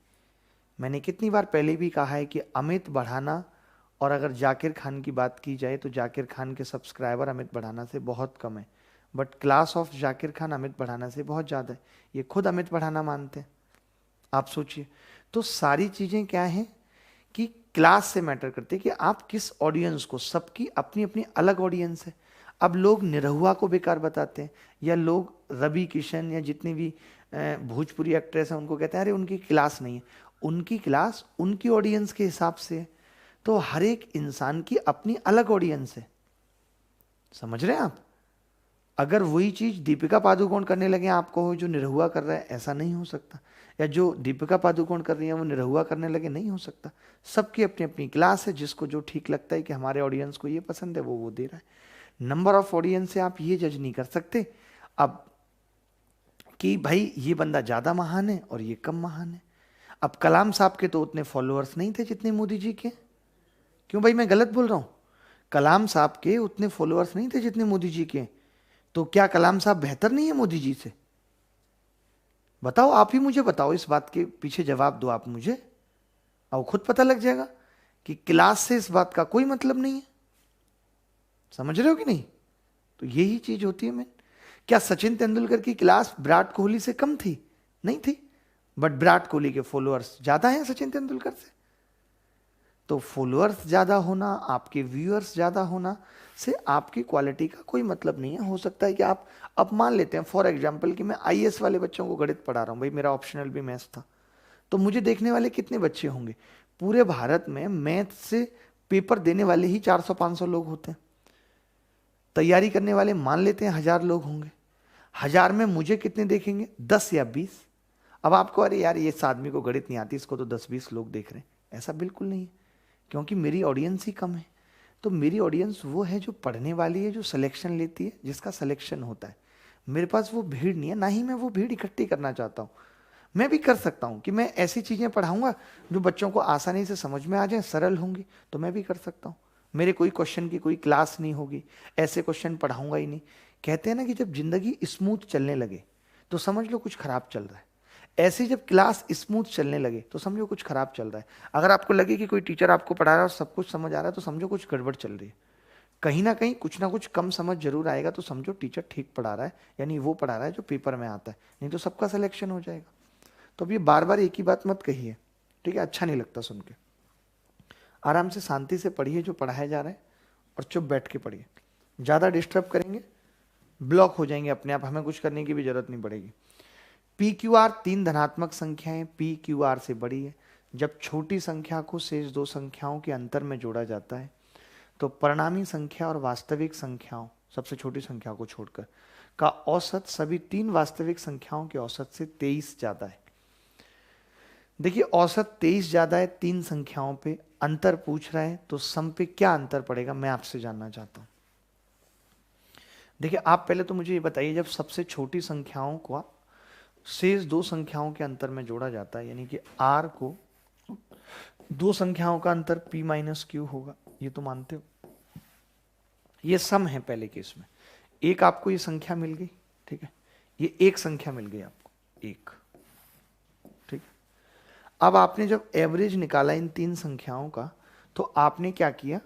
मैंने कितनी बार पहले भी कहा है कि अमित बढ़ाना, और अगर जाकिर खान की बात की जाए तो जाकिर खान के सब्सक्राइबर अमित बढ़ाना से बहुत कम है, but class of Zakir Khan Amit बढ़ाना से बहुत ज़्यादा है। ये खुद अमित बढ़ाना मानते हैं। आप सोचिए, तो सारी चीज़ें क्या हैं कि क्लास से मैटर करते हैं कि आप किस ऑडियंस को, सबकी अपनी अपनी अलग ऑडियंस है। अब लोग निरहुआ को बेकार बताते हैं, या लोग रवि किशन या जितनी भी भोजपुरी एक्ट्रेस हैं उनको कहते हैं अरे उनकी क्लास नहीं है। उनकी क्लास उनकी ऑडियंस के हिसाब से है। तो हर एक इंसान की अपनी अलग ऑडियंस है, समझ रहे हैं आप? अगर वही चीज दीपिका पादुकोण करने लगे आप कहो जो निरहुआ कर रहा है, ऐसा नहीं हो सकता। या जो दीपिका पादुकोण कर रही है वो निरहुआ करने लगे, नहीं हो सकता। सबकी अपनी अपनी क्लास है, जिसको जो ठीक लगता है कि हमारे ऑडियंस को ये पसंद है वो दे रहा है। नंबर ऑफ ऑडियंस से आप ये जज नहीं कर सकते अब कि भाई ये बंदा ज्यादा महान है और ये कम महान है। अब कलाम साहब के तो उतने फॉलोअर्स नहीं थे जितने मोदी जी के। क्यों भाई, मैं गलत बोल रहा हूं? कलाम साहब के उतने फॉलोअर्स नहीं थे जितने मोदी जी के। तो क्या कलाम साहब बेहतर नहीं है मोदी जी से? बताओ, आप ही मुझे बताओ, इस बात के पीछे जवाब दो आप मुझे, और खुद पता लग जाएगा कि क्लास से इस बात का कोई मतलब नहीं है। समझ रहे हो कि नहीं? तो यही चीज होती है। मैं क्या सचिन तेंदुलकर की क्लास विराट कोहली से कम थी? नहीं थी, बट विराट कोहली के फॉलोअर्स ज्यादा हैं सचिन तेंदुलकर से। तो फॉलोअर्स ज़्यादा होना, आपके व्यूअर्स ज़्यादा होना से आपकी क्वालिटी का कोई मतलब नहीं है। हो सकता है कि आप, अब मान लेते हैं फॉर एग्जांपल कि मैं आईएएस वाले बच्चों को गणित पढ़ा रहा हूँ, भाई मेरा ऑप्शनल भी मैथ्स था, तो मुझे देखने वाले कितने बच्चे होंगे? पूरे भारत में मैथ से पेपर देने वाले ही 400-500 लोग होते हैं। तैयारी करने वाले मान लेते हैं 1000 लोग होंगे। 1000 में मुझे कितने देखेंगे? 10 या 20। अब आपको अरे यार ये इस आदमी को गणित नहीं आती, इसको तो 10-20 लोग देख रहे हैं, ऐसा बिल्कुल नहीं है, क्योंकि मेरी ऑडियंस ही कम है। तो मेरी ऑडियंस वो है जो पढ़ने वाली है, जो सिलेक्शन लेती है, जिसका सिलेक्शन होता है। मेरे पास वो भीड़ नहीं है, ना ही मैं वो भीड़ इकट्ठी करना चाहता हूँ। मैं भी कर सकता हूँ कि मैं ऐसी चीज़ें पढ़ाऊंगा जो बच्चों को आसानी से समझ में आ जाए, सरल होंगी, तो मैं भी कर सकता हूँ। मेरे कोई क्वेश्चन की कोई क्लास नहीं होगी, ऐसे क्वेश्चन पढ़ाऊंगा ही नहीं। कहते हैं ना कि जब जिंदगी स्मूथ चलने लगे तो समझ लो कुछ खराब चल रहा है। ऐसे जब क्लास स्मूथ चलने लगे तो समझो कुछ खराब चल रहा है। अगर आपको लगे कि कोई टीचर आपको पढ़ा रहा है और सब कुछ समझ आ रहा है, तो समझो कुछ गड़बड़ चल रही है। कहीं ना कहीं कुछ ना कुछ कम समझ जरूर आएगा, तो समझो टीचर ठीक पढ़ा रहा है, यानी वो पढ़ा रहा है जो पेपर में आता है, नहीं तो सबका सिलेक्शन हो जाएगा। तो अब ये बार बार एक ही बात मत कहिए, ठीक है? अच्छा नहीं लगता सुन के। आराम से शांति से पढ़िए जो पढ़ाया जा रहा है, और चुप बैठ के पढ़िए। ज़्यादा डिस्टर्ब करेंगे ब्लॉक हो जाएंगे अपने आप, हमें कुछ करने की भी जरूरत नहीं पड़ेगी। पी क्यू आर 3 धनात्मक संख्याएं पी क्यू आर से बड़ी है। जब छोटी संख्या को शेष 2 संख्याओं के अंतर में जोड़ा जाता है तो परिणामी संख्या और वास्तविक संख्याओं, सबसे छोटी संख्या को छोड़कर, का औसत सभी तीन वास्तविक संख्याओं के औसत से 23 ज्यादा है। देखिए औसत 23 ज्यादा है तीन संख्याओं पे, अंतर पूछ रहा है, तो सम पे क्या अंतर पड़ेगा मैं आपसे जानना चाहता हूं। देखिए आप पहले तो मुझे ये बताइए, जब सबसे छोटी संख्याओं को शेष दो संख्याओं के अंतर में जोड़ा जाता है, यानी कि r को दो संख्याओं का अंतर p माइनस क्यू होगा, ये तो मानते हो। ये सम है पहले केस में, एक आपको ये संख्या मिल गई, ठीक है, ये एक संख्या मिल गई आपको, एक, ठीक। अब आपने जब एवरेज निकाला इन तीन संख्याओं का, तो आपने क्या किया,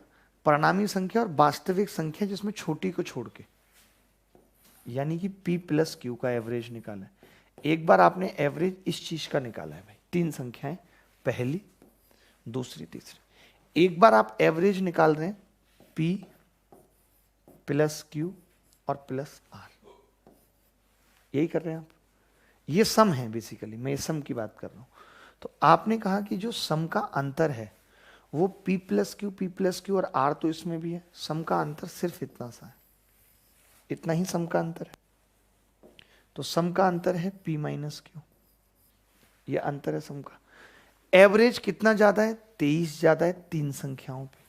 परिणामी संख्या और वास्तविक संख्या जिसमें छोटी को छोड़ के, यानी कि p प्लस क्यू का एवरेज निकाला है। एक बार आपने एवरेज इस चीज का निकाला है भाई, तीन संख्याएं, पहली, दूसरी, तीसरी। एक बार आप एवरेज निकाल रहे हैं p प्लस क्यू और प्लस आर, यही कर रहे हैं आप। ये सम है बेसिकली, मैं सम की बात कर रहा हूं। तो आपने कहा कि जो सम का अंतर है वो p प्लस क्यू और r तो इसमें भी है, सम का अंतर सिर्फ इतना सा है, इतना ही सम का अंतर है। तो सम का अंतर है p माइनस क्यू, ये अंतर है सम का। एवरेज कितना ज्यादा है, 23 ज्यादा है तीन संख्याओं पे,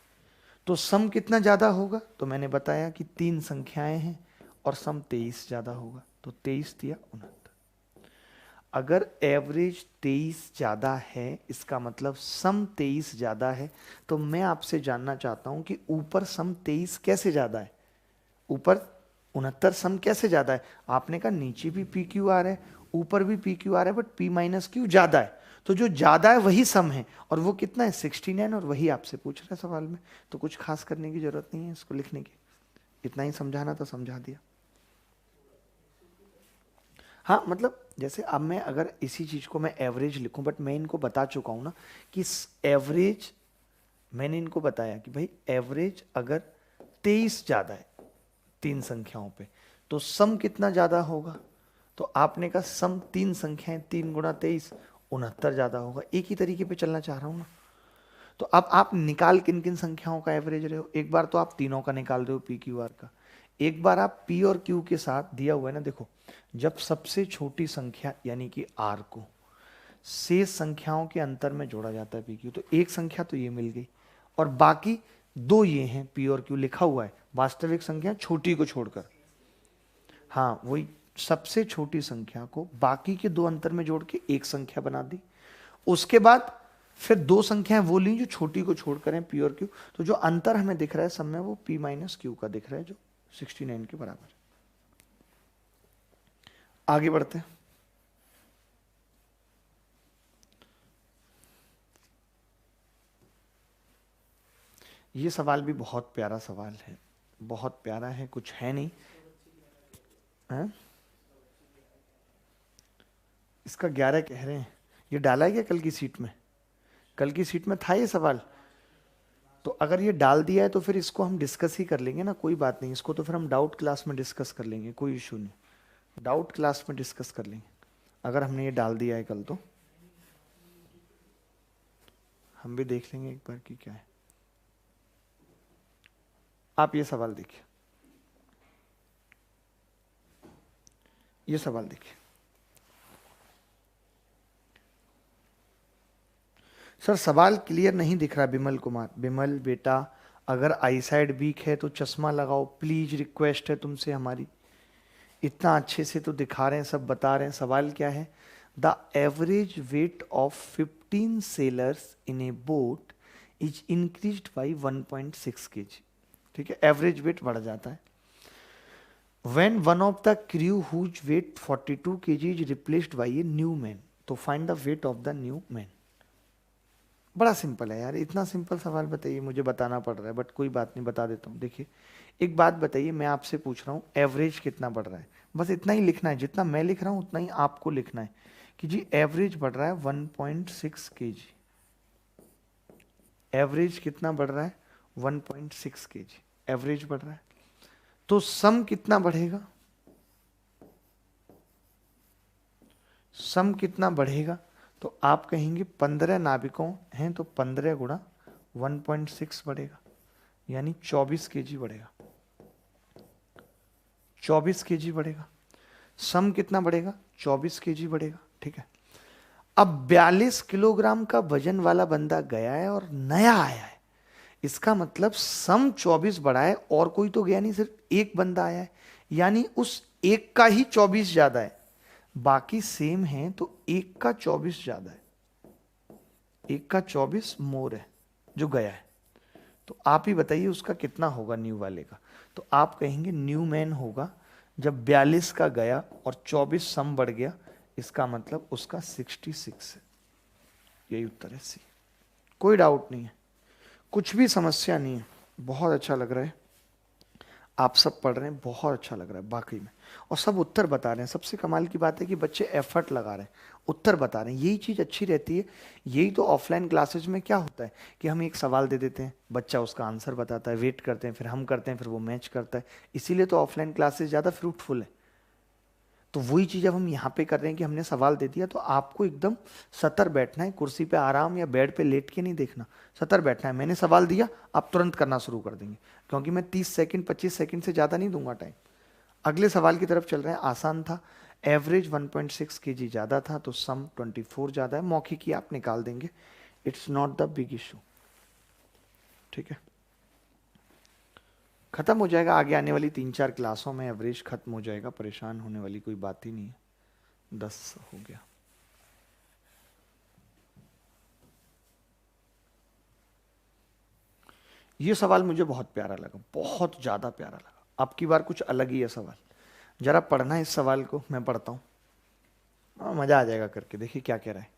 तो सम कितना ज्यादा होगा, तो मैंने बताया कि तीन संख्याएं हैं और सम 23 ज्यादा होगा, तो 23 दिया 69। अगर एवरेज 23 ज्यादा है, इसका मतलब सम 23 ज्यादा है, तो मैं आपसे जानना चाहता हूं कि ऊपर सम 23 कैसे ज्यादा है, ऊपर 69 सम कैसे ज्यादा है। आपने कहा नीचे भी पी क्यू आ रहा है, ऊपर भी पी क्यू आ रहा है, बट पी माइनस क्यू ज्यादा है, तो जो ज्यादा है वही सम है, और वो कितना है 69, और वही आपसे पूछ रहा है सवाल में। तो कुछ खास करने की जरूरत नहीं है इसको लिखने की, इतना ही समझाना तो समझा दिया। हाँ मतलब जैसे अब मैं अगर इसी चीज को मैं एवरेज लिखूं, बट मैं इनको बता चुका हूं ना कि एवरेज, मैंने इनको बताया कि भाई एवरेज अगर 23 ज्यादा है तीन संख्याओं पे, तो सम कितना ज्यादा होगा, तो आपने कहा सम तीन संख्याएं, 3 गुणा 23, 69 ज्यादा होगा। एक ही तरीके पे चलना चाह रहा हूं ना। तो अब आप निकाल किन किन संख्याओं का एवरेज रहे हो, एक बार तो आप तीनों का निकाल रहे हो पी क्यू आर का, एक बार आप पी और क्यू के साथ दिया हुआ है ना, देखो जब सबसे छोटी संख्या यानी कि आर को शेष संख्याओं के अंतर में जोड़ा जाता है पी क्यू, तो एक संख्या तो ये मिल गई, और बाकी दो ये हैं पी और क्यू लिखा हुआ है, वास्तविक संख्या छोटी को छोड़कर। हाँ वही सबसे छोटी संख्या को बाकी के दो अंतर में जोड़ के एक संख्या बना दी। उसके बाद फिर दो संख्याएं वो ली जो छोटी को छोड़कर हैं पी और क्यू, तो जो अंतर हमें दिख रहा है सब में वो पी माइनस क्यू का दिख रहा है, जो 69 के बराबर है। आगे बढ़ते हैं। ये सवाल भी बहुत प्यारा सवाल है, बहुत प्यारा है, कुछ है नहीं है? इसका 11 कह रहे हैं, ये डाला है क्या कल की सीट में, कल की सीट में था ये सवाल, तो अगर ये डाल दिया है तो फिर इसको हम डिस्कस ही कर लेंगे ना, कोई बात नहीं, इसको तो फिर हम डाउट क्लास में डिस्कस कर लेंगे, कोई इशू नहीं, डाउट क्लास में डिस्कस कर लेंगे। अगर हमने ये डाल दिया है कल तो हम भी देख लेंगे एक बार कि क्या है। आप ये सवाल देखिए, ये सवाल देखिए, सर सवाल क्लियर नहीं दिख रहा बिमल कुमार। बिमल बेटा अगर आईसाइड वीक है तो चश्मा लगाओ प्लीज, रिक्वेस्ट है तुमसे हमारी, इतना अच्छे से तो दिखा रहे हैं, सब बता रहे हैं। सवाल क्या है, the average weight of 15 sellers in A boat is increased by 1.6 kg। ठीक है, एवरेज वेट बढ़ जाता है। When one of the crew whose weight 42 kg is replaced by a new man, तो find the weight of the new man। बड़ा simple है यार, इतना सिंपल सवाल बताइए, मुझे बताना पड़ रहा है बट कोई बात नहीं, बता देता हूँ। देखिए एक बात बताइए, मैं आपसे पूछ रहा हूँ एवरेज कितना बढ़ रहा है, बस इतना ही लिखना है, जितना मैं लिख रहा हूँ उतना ही आपको लिखना है कि जी एवरेज बढ़ रहा है 1.6 kg। एवरेज कितना बढ़ रहा है 1.6 kg, एवरेज बढ़ रहा है। तो सम कितना बढ़ेगा, सम कितना बढ़ेगा, तो आप कहेंगे 15 नाविकों हैं तो 15 गुणा 1.6 बढ़ेगा, यानी 24 केजी बढ़ेगा, 24 केजी बढ़ेगा। सम कितना बढ़ेगा? 24 केजी बढ़ेगा, ठीक है। अब 42 किलोग्राम का वजन वाला बंदा गया है और नया आया है, इसका मतलब सम 24 बढ़ा है और कोई तो गया नहीं, सिर्फ एक बंदा आया है, यानी उस एक का ही 24 ज्यादा है। बाकी सेम है तो एक का 24 ज्यादा है, एक का 24 मोर है जो गया है। तो आप ही बताइए उसका कितना होगा न्यू वाले का। तो आप कहेंगे न्यू मैन होगा जब 42 का गया और 24 सम बढ़ गया, इसका मतलब उसका 66 है। यही उत्तर है सी। कोई डाउट नहीं है, कुछ भी समस्या नहीं है। बहुत अच्छा लग रहा है, आप सब पढ़ रहे हैं, बहुत अच्छा लग रहा है वाकई में। और सब उत्तर बता रहे हैं। सबसे कमाल की बात है कि बच्चे एफर्ट लगा रहे हैं, उत्तर बता रहे हैं। यही चीज़ अच्छी रहती है। यही तो ऑफलाइन क्लासेज में क्या होता है कि हम एक सवाल दे देते हैं, बच्चा उसका आंसर बताता है, वेट करते हैं, फिर हम करते हैं, फिर वो मैच करता है। इसीलिए तो ऑफलाइन क्लासेज ज़्यादा फ्रूटफुल है। तो वही चीज़ अब हम यहाँ पे कर रहे हैं कि हमने सवाल दे दिया तो आपको एकदम सतर बैठना है, कुर्सी पे आराम या बेड पे लेट के नहीं देखना, सतर बैठना है। मैंने सवाल दिया, आप तुरंत करना शुरू कर देंगे, क्योंकि मैं 30 सेकंड 25 सेकंड से ज़्यादा नहीं दूंगा टाइम। अगले सवाल की तरफ चल रहे हैं। आसान था, एवरेज 1.6 kg ज़्यादा था तो सम 24 ज़्यादा है। मौखिक ही आप निकाल देंगे, it's not the big issue, ठीक है। खत्म हो जाएगा, आगे आने वाली 3-4 क्लासों में एवरेज खत्म हो जाएगा, परेशान होने वाली कोई बात ही नहीं है। 10 हो गया। ये सवाल मुझे बहुत प्यारा लगा, बहुत ज्यादा प्यारा लगा। अब की बार कुछ अलग ही है सवाल, जरा पढ़ना इस सवाल को, मैं पढ़ता हूं, मजा आ जाएगा करके। देखिए क्या कह रहा है।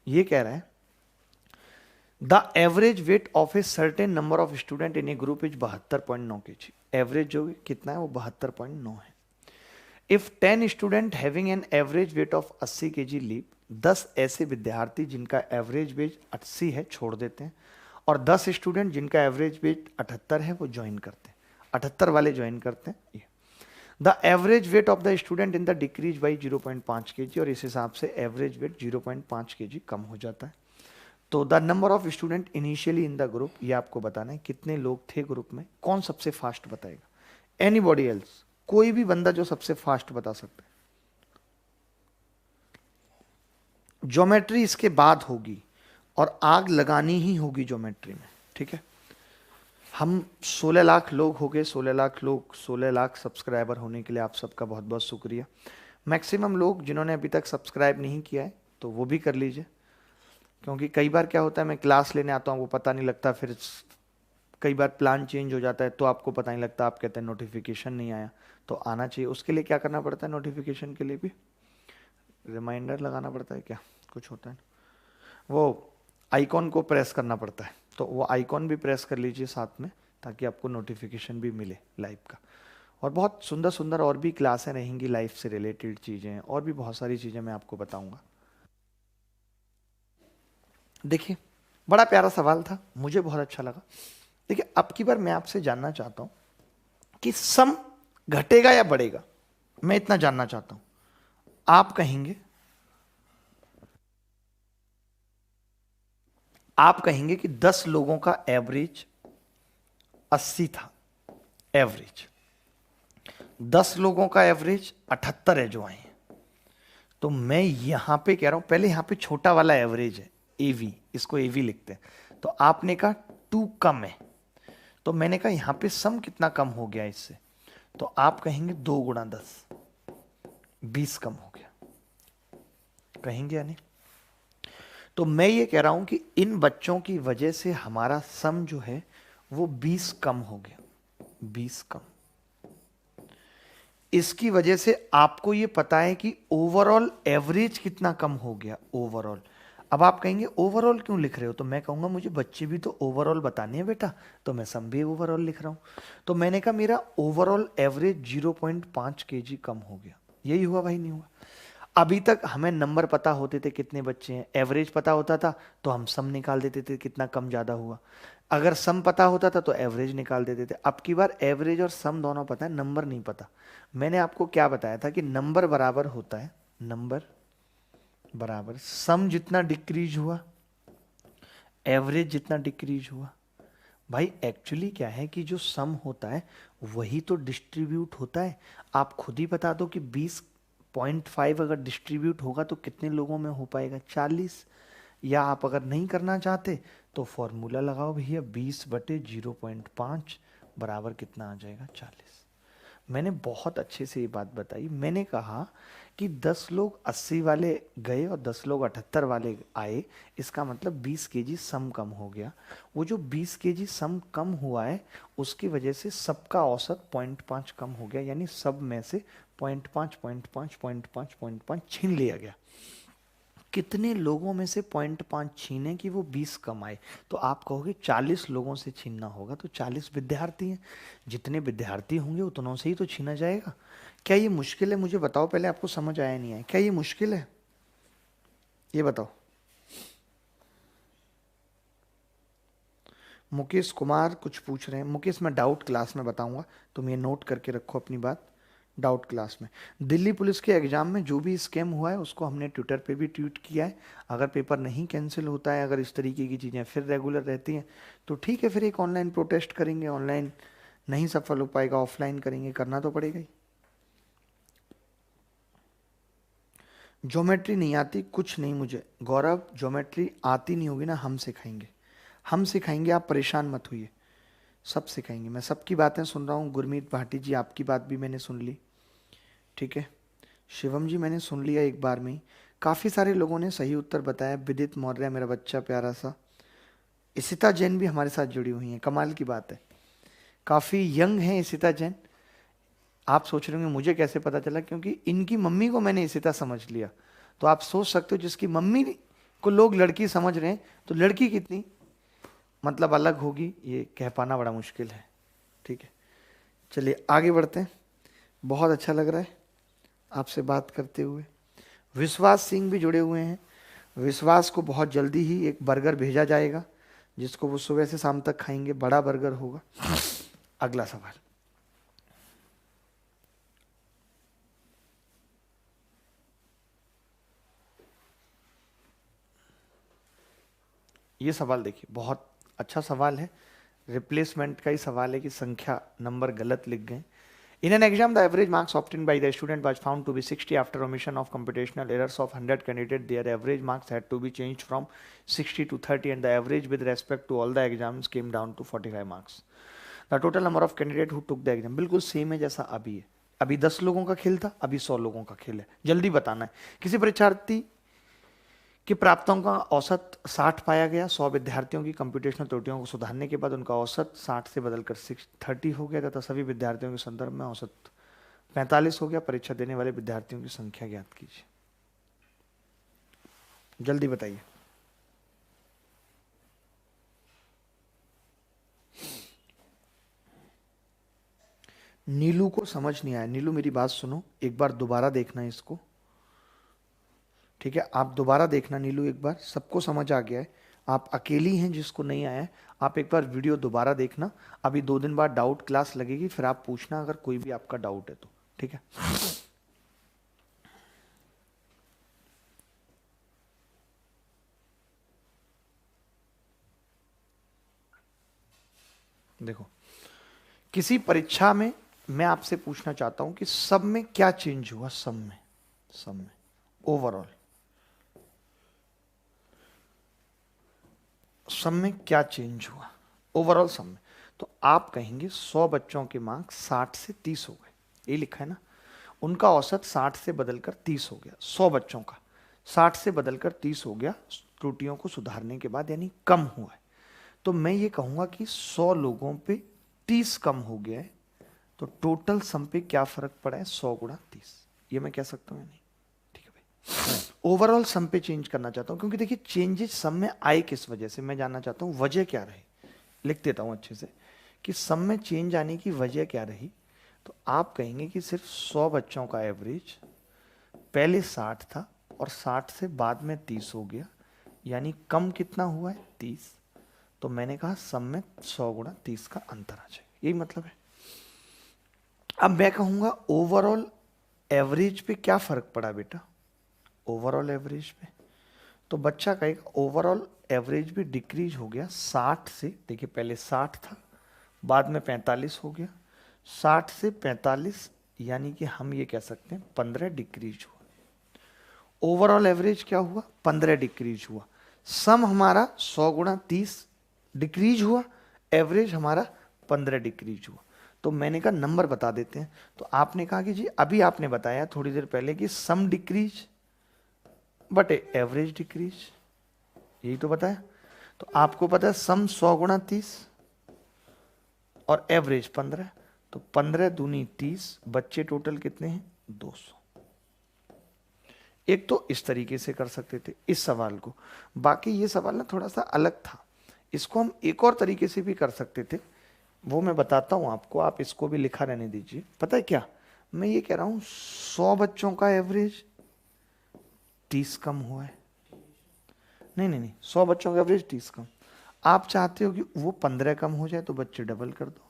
ये कह रहा है the average weight of a certain number of student in A group is 72.9 kg। Average जो कितना है वो 72.9 है। If 10 student having an average weight of 80 kg leave, 10 ऐसे विद्यार्थी जिनका एवरेज वेट 80 है छोड़ देते हैं, और 10 स्टूडेंट जिनका एवरेज वेट 78 है वो ज्वाइन करते हैं, 78 वाले ज्वाइन करते हैं। ये the average weight of the student in the decrease by 0.5 kg, और इस हिसाब से एवरेज वेट 0.5 kg कम हो जाता है। तो the number of student initially in the group, ये आपको बताना है कितने लोग थे ग्रुप में। कौन सबसे फास्ट बताएगा? एनीबॉडी एल्स, कोई भी बंदा जो सबसे फास्ट बता सकता है। ज्योमेट्री इसके बाद होगी और आग लगानी ही होगी ज्योमेट्री में, ठीक है। हम 16 लाख लोग हो गए, 16 लाख लोग, 16 लाख सब्सक्राइबर होने के लिए आप सबका बहुत बहुत शुक्रिया। मैक्सिमम लोग जिन्होंने अभी तक सब्सक्राइब नहीं किया है तो वो भी कर लीजिए, क्योंकि कई बार क्या होता है मैं क्लास लेने आता हूँ वो पता नहीं लगता, फिर कई बार प्लान चेंज हो जाता है तो आपको पता नहीं लगता, आप कहते हैं नोटिफिकेशन नहीं आया। तो आना चाहिए, उसके लिए क्या करना पड़ता है? नोटिफिकेशन के लिए भी रिमाइंडर लगाना पड़ता है, क्या कुछ होता है, वो आइकॉन को प्रेस करना पड़ता है, तो वो आइकॉन भी प्रेस कर लीजिए साथ में, ताकि आपको नोटिफिकेशन भी मिले लाइव का। और बहुत सुंदर सुंदर और भी क्लासें रहेंगी, लाइफ से रिलेटेड चीज़ें और भी बहुत सारी चीज़ें मैं आपको बताऊंगा। देखिए बड़ा प्यारा सवाल था, मुझे बहुत अच्छा लगा। देखिए अब की बार मैं आपसे जानना चाहता हूं कि सम घटेगा या बढ़ेगा, मैं इतना जानना चाहता हूं। आप कहेंगे, आप कहेंगे कि 10 लोगों का एवरेज 80 था, एवरेज 10 लोगों का एवरेज 78 है जो आए हैं। तो मैं यहां पे कह रहा हूं, पहले यहां पे छोटा वाला एवरेज है एवी, इसको एवी लिखते हैं। तो आपने कहा 2 कम है, तो मैंने कहा यहां पे सम कितना कम हो गया इससे, तो आप कहेंगे 2 गुणा 10, 20 कम हो गया, कहेंगे या नहीं? तो मैं ये कह रहा हूं कि इन बच्चों की वजह से हमारा सम जो है वो 20 कम हो गया, 20 कम। इसकी वजह से आपको ये पता है कि ओवरऑल एवरेज कितना कम हो गया, ओवरऑल। अब आप कहेंगे ओवरऑल क्यों लिख रहे हो? तो मैं कहूंगा मुझे बच्चे भी तो ओवरऑल बताने हैं बेटा, तो मैं सम भी ओवरऑल लिख रहा हूं। तो मैंने कहा मेरा ओवरऑल एवरेज 0.5 kg कम हो गया। यही हुआ भाई, नहीं हुआ? अभी तक हमें नंबर पता होते थे कितने बच्चे हैं, एवरेज पता होता था तो हम सम निकाल देते थे कितना कम ज्यादा हुआ। अगर सम पता होता था तो एवरेज निकाल देते थे। अब की बार एवरेज और सम दोनों पता है, नंबर नहीं पता। मैंने आपको क्या बताया था कि नंबर बराबर होता है, नंबर बराबर सम जितना डिक्रीज हुआ, एवरेज जितना डिक्रीज हुआ, भाई एक्चुअली क्या है कि जो सम होता है वही तो डिस्ट्रीब्यूट होता है। आप खुद ही बता दो कि 20.5 अगर डिस्ट्रीब्यूट होगा तो कितने लोगों में हो पाएगा, 40। या आप अगर नहीं करना चाहते तो फॉर्मूला लगाओ भैया, 20/0.5 बराबर कितना आ जाएगा, 40। मैंने बहुत अच्छे से ये बात बताई। मैंने कहा कि 10 लोग 80 वाले गए और 10 लोग 78 वाले आए, इसका मतलब 20 केजी सम कम हो गया। वो जो 20 केजी सम कम हुआ है उसकी वजह से सबका औसत 0.5 कम हो गया, यानी सब में से 0.5 0.5 0.5 0.5 छीन लिया गया। कितने लोगों में से 0.5 छीने कि वो 20 कम आए? तो आप कहोगे 40 लोगों से छीनना होगा, तो 40 विद्यार्थी हैं, जितने विद्यार्थी होंगे उतनों से ही तो छीना जाएगा। क्या ये मुश्किल है? मुझे बताओ पहले, आपको समझ आया नहीं आया, क्या ये मुश्किल है? ये बताओ। मुकेश कुमार कुछ पूछ रहे हैं। मुकेश, मैं डाउट क्लास में बताऊंगा, तुम ये नोट करके रखो अपनी बात। डाउट क्लास में दिल्ली पुलिस के एग्जाम में जो भी स्कैम हुआ है उसको हमने ट्विटर पे भी ट्वीट किया है। अगर पेपर नहीं कैंसिल होता है, अगर इस तरीके की चीज़ें फिर रेगुलर रहती हैं तो ठीक है, फिर एक ऑनलाइन प्रोटेस्ट करेंगे। ऑनलाइन नहीं सफल हो पाएगा, ऑफलाइन करेंगे, करना तो पड़ेगा ही। ज्योमेट्री नहीं आती, कुछ नहीं मुझे। गौरव, ज्योमेट्री आती नहीं होगी ना, हम सिखाएंगे, हम सिखाएंगे, आप परेशान मत होइए, सब सिखाएंगे। मैं सबकी बातें सुन रहा हूँ। गुरमीत भाटी जी, आपकी बात भी मैंने सुन ली, ठीक है। शिवम जी, मैंने सुन लिया एक बार में ही। काफ़ी सारे लोगों ने सही उत्तर बताया। विदित मौर्य, मेरा बच्चा प्यारा सा। इशिता जैन भी हमारे साथ जुड़ी हुई हैं, कमाल की बात है। काफ़ी यंग हैं इशिता जैन। आप सोच रहे होंगे मुझे कैसे पता चला, क्योंकि इनकी मम्मी को मैंने इशिता समझ लिया। तो आप सोच सकते हो, जिसकी मम्मी को लोग लड़की समझ रहे हैं तो लड़की कितनी मतलब अलग होगी, ये कह पाना बड़ा मुश्किल है, ठीक है। चलिए आगे बढ़ते हैं। बहुत अच्छा लग रहा है आपसे बात करते हुए। विश्वास सिंह भी जुड़े हुए हैं। विश्वास को बहुत जल्दी ही एक बर्गर भेजा जाएगा जिसको वो सुबह से शाम तक खाएंगे, बड़ा बर्गर होगा। अगला सवाल, ये सवाल देखिए, बहुत अच्छा सवाल है। रिप्लेसमेंट का ही सवाल है कि संख्या नंबर गलत लिख गए। In an exam, the average marks obtained by the student was found to be 60 after omission of computational errors of 100 candidates. Their average marks had to be changed from 60 to 30, and the average with respect to all the exams came down to 45 marks. The total number of candidates who took the exam बिल्कुल same है जैसा अभी है। अभी 10 लोगों का खेल था, अभी 100 लोगों का खेल है। जल्दी बताना है। किसी परीक्षार्थी कि प्राप्तांक का औसत 60 पाया गया। 100 विद्यार्थियों की कंप्यूटेशनल त्रुटियों को सुधारने के बाद उनका औसत 60 से बदलकर 30 हो गया तथा सभी विद्यार्थियों के संदर्भ में औसत 45 हो गया। परीक्षा देने वाले विद्यार्थियों की संख्या ज्ञात कीजिए। जल्दी बताइए। नीलू को समझ नहीं आया। नीलू मेरी बात सुनो, एक बार दोबारा देखना इसको, ठीक है। आप दोबारा देखना नीलू, एक बार। सबको समझ आ गया है, आप अकेली हैं जिसको नहीं आया है। आप एक बार वीडियो दोबारा देखना। अभी 2 दिन बाद डाउट क्लास लगेगी, फिर आप पूछना अगर कोई भी आपका डाउट है तो, ठीक है। देखो, किसी परीक्षा में मैं आपसे पूछना चाहता हूं कि सब में क्या चेंज हुआ, सब में ओवरऑल सब में क्या चेंज हुआ, ओवरऑल सब में। तो आप कहेंगे 100 बच्चों के मार्क्स 60 से 30 हो गए, ये लिखा है ना। उनका औसत 60 से बदलकर 30 हो गया। 100 बच्चों का 60 से बदलकर 30 हो गया त्रुटियों को सुधारने के बाद, यानी कम हुआ है। तो मैं ये कहूंगा कि 100 लोगों पे 30 कम हो गया है, तो टोटल सम पे क्या फर्क पड़ा है, 100 गुणा 30। ये मैं कह सकता हूँ या नहीं? ठीक है भाई। ओवरऑल सम पे चेंज करना चाहता हूँ, क्योंकि देखिए चेंजेस सम में आए किस वजह से, मैं जानना चाहता हूँ वजह क्या रही। लिख देता हूँ अच्छे से कि सम में चेंज आने की वजह क्या रही। तो आप कहेंगे कि सिर्फ 100 बच्चों का एवरेज पहले 60 था और 60 से बाद में 30 हो गया, यानी कम कितना हुआ है, 30। तो मैंने कहा सम में 100 गुणा 30 का अंतर आ जाए, यही मतलब है। अब मैं कहूंगा ओवरऑल एवरेज पे क्या फर्क पड़ा बेटा, ओवरऑल एवरेज पे। तो बच्चा कहेगा ओवरऑल एवरेज भी डिक्रीज हो गया 60 से, देखिए पहले 60 था, बाद में 45 हो गया, 60 से 45, यानी कि हम ये कह सकते हैं 15 डिक्रीज हुआ। ओवरऑल एवरेज क्या हुआ? 15 डिक्रीज हुआ। सम हमारा 100 गुणा 30 डिक्रीज हुआ, एवरेज हमारा 15 डिक्रीज हुआ। तो मैंने कहा नंबर बता देते हैं। तो आपने कहा कि जी अभी आपने बताया थोड़ी देर पहले कि सम डिक्रीज बट एवरेज डिक्रीज, यही तो बताया। तो आपको पता है सम 100 गुणा 30 और एवरेज 15, तो 15 दूनी 30, बच्चे टोटल कितने हैं? 200। एक तो इस तरीके से कर सकते थे इस सवाल को, बाकी ये सवाल ना थोड़ा सा अलग था, इसको हम एक और तरीके से भी कर सकते थे, वो मैं बताता हूं आपको, आप इसको भी लिखा रहने दीजिए। पता है क्या मैं ये कह रहा हूं? 100 बच्चों का एवरेज 30 कम हुआ है। नहीं नहीं नहीं, 100 बच्चों का एवरेज 30 कम। आप चाहते हो कि वो 15 कम हो जाए, तो बच्चे डबल कर दो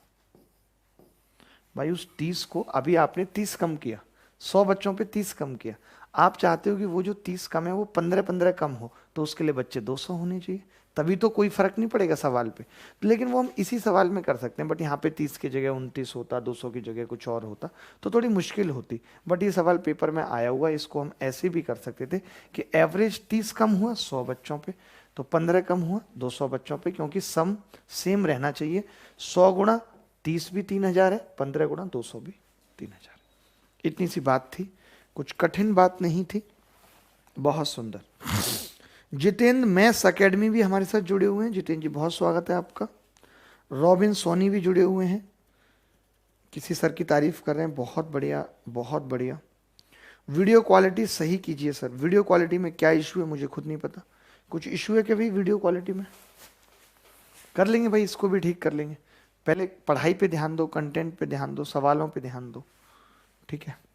भाई। उस 30 को अभी आपने 30 कम किया, 100 बच्चों पे 30 कम किया, आप चाहते हो कि वो जो 30 कम है वो 15-15 कम हो, तो उसके लिए बच्चे 200 होने चाहिए, तभी तो कोई फर्क नहीं पड़ेगा सवाल पे। लेकिन वो हम इसी सवाल में कर सकते हैं, बट यहाँ पे 30 की जगह 29 होता, 200 की जगह कुछ और होता, तो थोड़ी मुश्किल होती। बट ये सवाल पेपर में आया हुआ, इसको हम ऐसे भी कर सकते थे कि एवरेज 30 कम हुआ 100 बच्चों पे, तो 15 कम हुआ 200 बच्चों पे, क्योंकि सम सेम रहना चाहिए। 100 गुणा 30 भी 3000 है, 15 गुणा 200 भी 3000। इतनी सी बात थी, कुछ कठिन बात नहीं थी, बहुत सुंदर। जितेंद्र मैथ्स अकेडमी भी हमारे साथ जुड़े हुए हैं, जितेंद्र जी बहुत स्वागत है आपका। रॉबिन सोनी भी जुड़े हुए हैं, किसी सर की तारीफ कर रहे हैं, बहुत बढ़िया बहुत बढ़िया। वीडियो क्वालिटी सही कीजिए सर, वीडियो क्वालिटी में क्या इशू है मुझे खुद नहीं पता, कुछ इशू है क्या भाई वीडियो क्वालिटी में? कर लेंगे भाई, इसको भी ठीक कर लेंगे। पहले पढ़ाई पे ध्यान दो, कंटेंट पे ध्यान दो, सवालों पे ध्यान दो, ठीक है।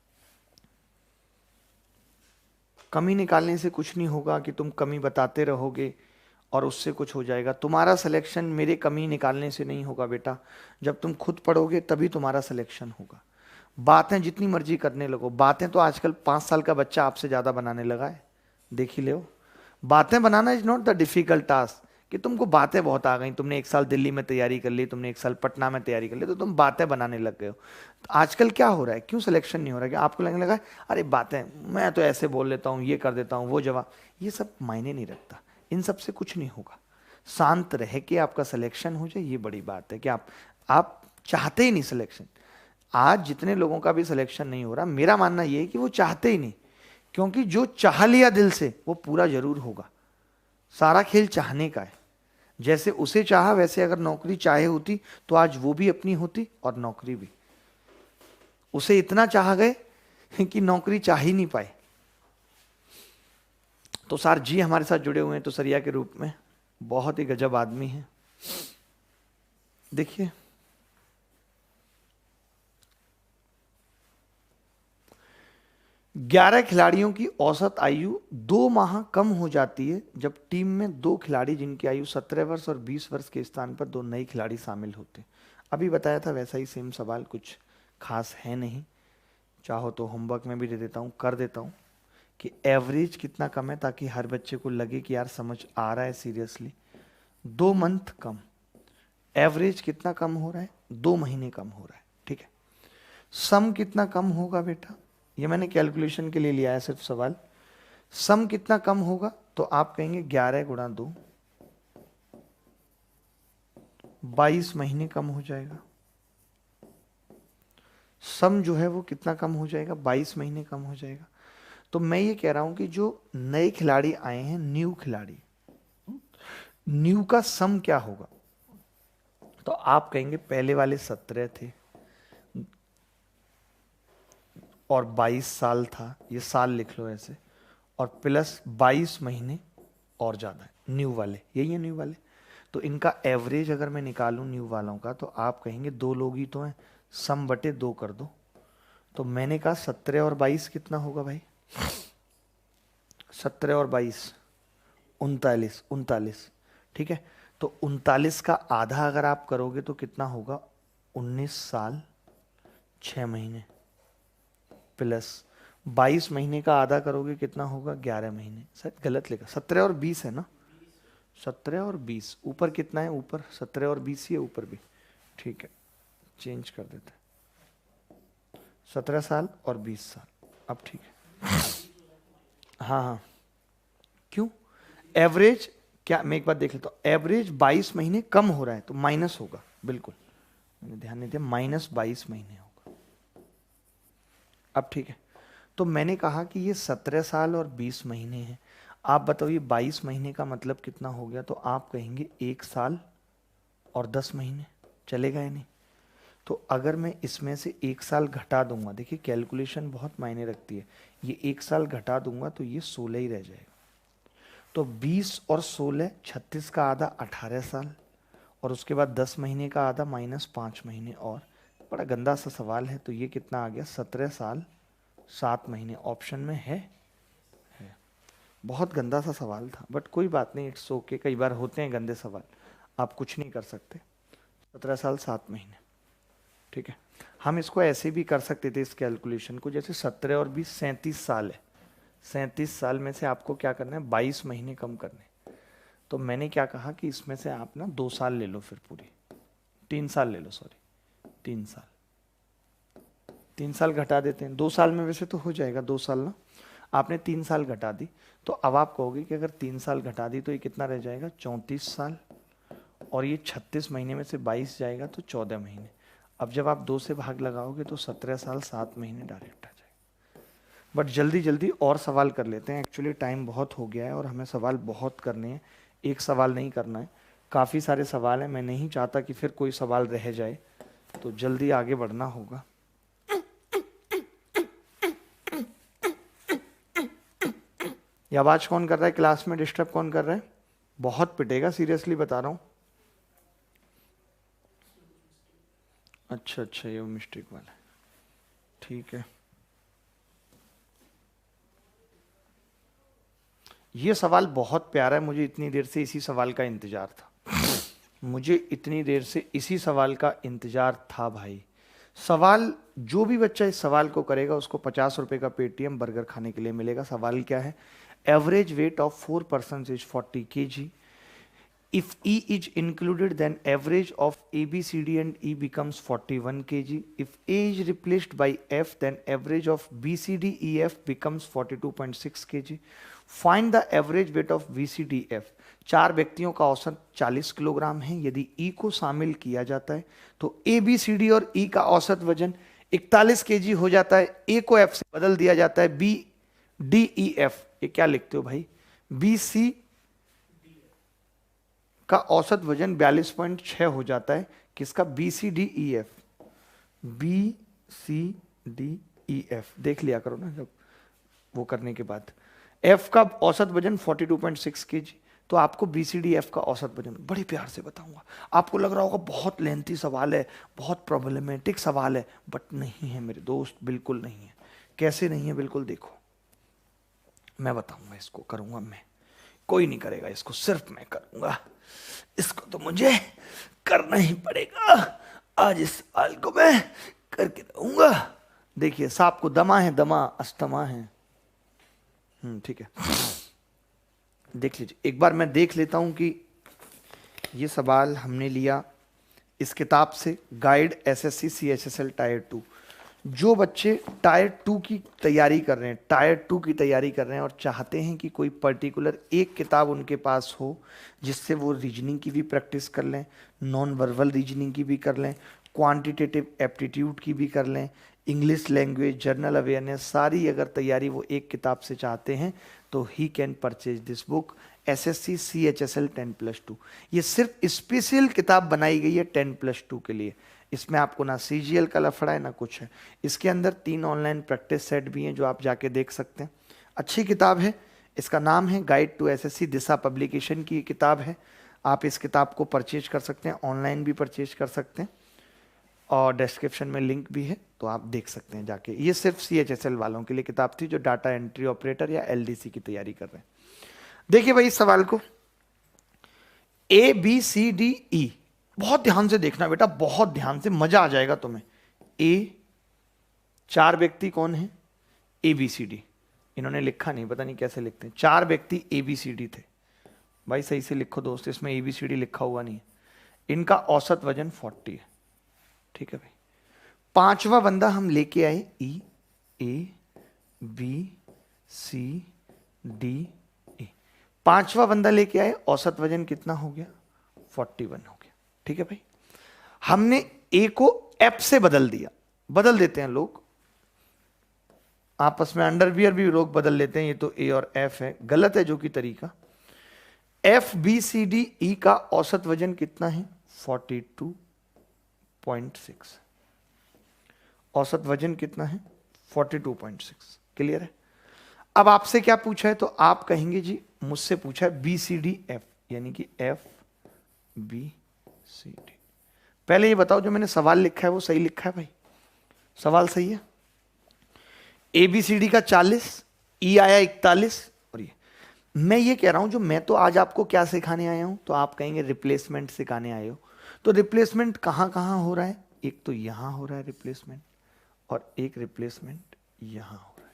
कमी निकालने से कुछ नहीं होगा कि तुम कमी बताते रहोगे और उससे कुछ हो जाएगा। तुम्हारा सिलेक्शन मेरे कमी निकालने से नहीं होगा बेटा, जब तुम खुद पढ़ोगे तभी तुम्हारा सिलेक्शन होगा। बातें जितनी मर्जी करने लगो, बातें तो आजकल 5 साल का बच्चा आपसे ज़्यादा बनाने लगा है, देख ही ले। बातें बनाना is not the difficult task, कि तुमको बातें बहुत आ गई, तुमने 1 साल दिल्ली में तैयारी कर ली, तुमने 1 साल पटना में तैयारी कर ली, तो तुम बातें बनाने लग गए हो। तो आजकल क्या हो रहा है, क्यों सिलेक्शन नहीं हो रहा है? कि आपको लगने लगा अरे बातें मैं तो ऐसे बोल लेता हूँ, ये कर देता हूँ, वो जवाब, ये सब मायने नहीं रखता, इन सब से कुछ नहीं होगा। शांत रह के आपका सिलेक्शन हो जाए, ये बड़ी बात है। कि आप चाहते ही नहीं सिलेक्शन। आज जितने लोगों का भी सिलेक्शन नहीं हो रहा, मेरा मानना यह है कि वो चाहते ही नहीं, क्योंकि जो चाह लिया दिल से वो पूरा जरूर होगा। सारा खेल चाहने का है। जैसे उसे चाहा, वैसे अगर नौकरी चाहे होती तो आज वो भी अपनी होती और नौकरी भी। उसे इतना चाह गए कि नौकरी चाह ही नहीं पाए। तो सर जी हमारे साथ जुड़े हुए हैं तो सरिया के रूप में, बहुत ही गजब आदमी है। देखिए ग्यारह खिलाड़ियों की औसत आयु 2 माह कम हो जाती है जब टीम में 2 खिलाड़ी जिनकी आयु 17 वर्ष और 20 वर्ष के स्थान पर 2 नए खिलाड़ी शामिल होते हैं। अभी बताया था वैसा ही सेम सवाल, कुछ खास है नहीं। चाहो तो होमवर्क में भी दे देता हूँ, कर देता हूँ कि एवरेज कितना कम है, ताकि हर बच्चे को लगे कि यार समझ आ रहा है सीरियसली। 2 मंथ कम, एवरेज कितना कम हो रहा है? 2 महीने कम हो रहा है, ठीक है। सम कितना कम होगा बेटा? ये मैंने कैलकुलेशन के लिए लिया है सिर्फ सवाल। सम कितना कम होगा? तो आप कहेंगे 11 गुणा 2, 22 महीने कम हो जाएगा। सम जो है वो कितना कम हो जाएगा? 22 महीने कम हो जाएगा। तो मैं ये कह रहा हूं कि जो नए खिलाड़ी आए हैं, न्यू खिलाड़ी, न्यू का सम क्या होगा? तो आप कहेंगे पहले वाले 17 थे और 22 साल था, ये साल लिख लो ऐसे, और प्लस 22 महीने और ज़्यादा है न्यू वाले, यही है न्यू वाले। तो इनका एवरेज अगर मैं निकालूं न्यू वालों का, तो आप कहेंगे 2 लोग ही तो हैं, सम बटे 2 कर दो। तो मैंने कहा 17 और 22 कितना होगा भाई? 17 और 22 39, 39, ठीक है। तो 39 का आधा अगर आप करोगे तो कितना होगा? 19 साल 6 महीने प्लस 22 महीने का आधा करोगे कितना होगा? 11 महीने। शायद गलत लिखा, 17 और 20 है ना? 17 और 20, ऊपर कितना है? ऊपर 17 और 20 ही है, ऊपर भी। ठीक है, चेंज कर देते हैं, 17 साल और 20 साल। अब ठीक है। हाँ हाँ, क्यों? एवरेज क्या, मैं एक बात देख लेता हूँ, एवरेज 22 महीने कम हो रहा है तो माइनस होगा, बिल्कुल मैंने ध्यान नहीं दिया, -22 महीने होगा। अब ठीक है, तो मैंने कहा कि ये 17 साल और 20 महीने हैं। आप बताइए 22 महीने का मतलब कितना हो गया? तो आप कहेंगे 1 साल और 10 महीने, चलेगा या नहीं? तो अगर मैं इसमें से 1 साल घटा दूंगा, देखिए कैलकुलेशन बहुत मायने रखती है, ये 1 साल घटा दूंगा तो ये 16 ही रह जाएगा। तो 20 और 16, 36 का आधा 18 साल, और उसके बाद 10 महीने का आधा -5 महीने। और बड़ा गंदा सा सवाल है, तो ये कितना आ गया? 17 साल 7 महीने। ऑप्शन में है। बहुत गंदा सा सवाल था, बट कोई बात नहीं, इट्स ओके, कई बार होते हैं गंदे सवाल, आप कुछ नहीं कर सकते। 17 साल 7 महीने, ठीक है। हम इसको ऐसे भी कर सकते थे इस कैलकुलेशन को, जैसे 17 और 20 37 साल है, 37 साल में से आपको क्या करना है? 22 महीने कम करने। तो मैंने क्या कहा कि इसमें से आप ना 2 साल ले लो, फिर पूरी 3 साल ले लो, सॉरी 3 साल, 3 साल घटा देते हैं। 2 साल में वैसे तो हो जाएगा 2 साल ना, आपने 3 साल घटा दी, तो अब आप कहोगे कि अगर 3 साल घटा दी तो ये कितना रह जाएगा? 34 साल, और ये 36 महीने में से 22 जाएगा तो 14 महीने। अब जब आप 2 से भाग लगाओगे तो 17 साल 7 महीने डायरेक्ट आ जाएगा। बट जल्दी जल्दी और सवाल कर लेते हैं, एक्चुअली टाइम बहुत हो गया है और हमें सवाल बहुत करने हैं, एक सवाल नहीं करना है, काफ़ी सारे सवाल हैं, मैं नहीं चाहता कि फिर कोई सवाल रह जाए, तो जल्दी आगे बढ़ना होगा। ये आवाज़ कौन कर रहा है क्लास में? डिस्टर्ब कौन कर रहा है? बहुत पिटेगा, सीरियसली बता रहा हूँ। अच्छा अच्छा, ये मिस्टेक वाला है, ठीक है। ये सवाल बहुत प्यारा है, मुझे इतनी देर से इसी सवाल का इंतजार था, मुझे इतनी देर से इसी सवाल का इंतजार था भाई। सवाल, जो भी बच्चा इस सवाल को करेगा उसको 50 रुपए का पेटीएम बर्गर खाने के लिए मिलेगा। सवाल क्या है? Average weight of 4 person is 40 kg. If E is included, then average of A, B, C, D and E becomes 41 kg. If A is replaced by F, then average of B, C, D, E, F becomes 42.6 kg. Find the average weight of B, C, D, F. 4 व्यक्तियों का औसत 40 kilogram है। यदि E को शामिल किया जाता है तो A, B, C, D और E का औसत वजन 41 kg हो जाता है। A को F से बदल दिया जाता है, B, D, E, F। ये क्या लिखते हो भाई? B, C का औसत वजन 42.6 हो जाता है। किसका? B C D E F, B C D E F देख लिया करो ना जब वो करने के बाद। एफ का औसत वजन 42.6 kg, तो आपको बी सी डी एफ का औसत वजन बड़े प्यार से बताऊंगा। आपको लग रहा होगा बहुत लेंथी सवाल है, बहुत प्रॉब्लमेटिक सवाल है, बट नहीं है मेरे दोस्त, बिल्कुल नहीं है। कैसे नहीं है? बिल्कुल देखो, मैं बताऊंगा, इसको करूंगा मैं, कोई नहीं करेगा इसको, सिर्फ मैं करूंगा। इसको तो मुझे करना ही पड़ेगा, आज इस सवाल को मैं करके रहूंगा। देखिए सांप को दमा है, दमा अस्थमा है। ठीक है, देख लीजिए एक बार, मैं देख लेता हूं कि ये सवाल हमने लिया इस किताब से, गाइड एसएससी सीएचएसएल टायर 2। जो बच्चे टायर 2 की तैयारी कर रहे हैं, टायर 2 की तैयारी कर रहे हैं और चाहते हैं कि कोई पर्टिकुलर एक किताब उनके पास हो जिससे वो रीजनिंग की भी प्रैक्टिस कर लें, नॉन वर्बल रीजनिंग की भी कर लें, क्वांटिटेटिव एप्टीट्यूड की भी कर लें, इंग्लिश लैंग्वेज, जनरल अवेयरनेस, सारी अगर तैयारी वो एक किताब से चाहते हैं तो he can purchase this book SSC CHSL 10+2। ये सिर्फ स्पेशल किताब बनाई गई है 10+2 के लिए। इसमें आपको ना सीजीएल का लफड़ा है ना कुछ है। इसके अंदर 3 ऑनलाइन प्रैक्टिस सेट भी हैं जो आप जाके देख सकते हैं। अच्छी किताब है, इसका नाम है guide to SSC, Disha publication की किताब है। आप इस किताब को परचेज कर सकते हैं, ऑनलाइन भी परचेज कर सकते हैं और डिस्क्रिप्शन में लिंक भी है, तो आप देख सकते हैं जाके। ये सिर्फ सीएचएसएल वालों के लिए किताब थी जो डाटा एंट्री ऑपरेटर या एलडीसी की तैयारी कर रहे हैं। देखिए भाई इस सवाल को, ए बी सी डी ई, बहुत ध्यान से देखना बेटा, बहुत ध्यान से, मजा आ जाएगा तुम्हें। ए, 4 व्यक्ति कौन है? ABCD, इन्होंने लिखा नहीं, पता नहीं कैसे लिखते हैं। 4 व्यक्ति ABCD थे। भाई सही से लिखो दोस्त, इसमें ABCD लिखा हुआ नहीं है। इनका औसत वजन 40 है, ठीक है भाई। 5वां बंदा हम लेके आए EABCD। 5वां बंदा लेके आए, औसत वजन कितना हो गया? 41 हो गया, ठीक है भाई। हमने A को F से बदल दिया, बदल देते हैं लोग आपस में, अंडरवियर भी लोग बदल लेते हैं, ये तो A और F है, गलत है जो कि तरीका। FBCDE का औसत वजन कितना है? 42.6। औसत वजन कितना है? 42.6। क्लियर है? अब आपसे क्या पूछा है तो आप कहेंगे जी मुझसे पूछा है BCDF, यानी कि FBCD। पहले ये बताओ जो मैंने सवाल लिखा है वो सही लिखा है भाई? सवाल सही है? ABCD का 40, E आया 41, और ये मैं ये कह रहा हूं जो मैं तो आज आपको क्या सिखाने आया हूं, तो आप कहेंगे रिप्लेसमेंट सिखाने आए हो। तो रिप्लेसमेंट कहां कहां हो रहा है? एक तो यहां हो रहा है रिप्लेसमेंट, और एक रिप्लेसमेंट यहां हो रहा है।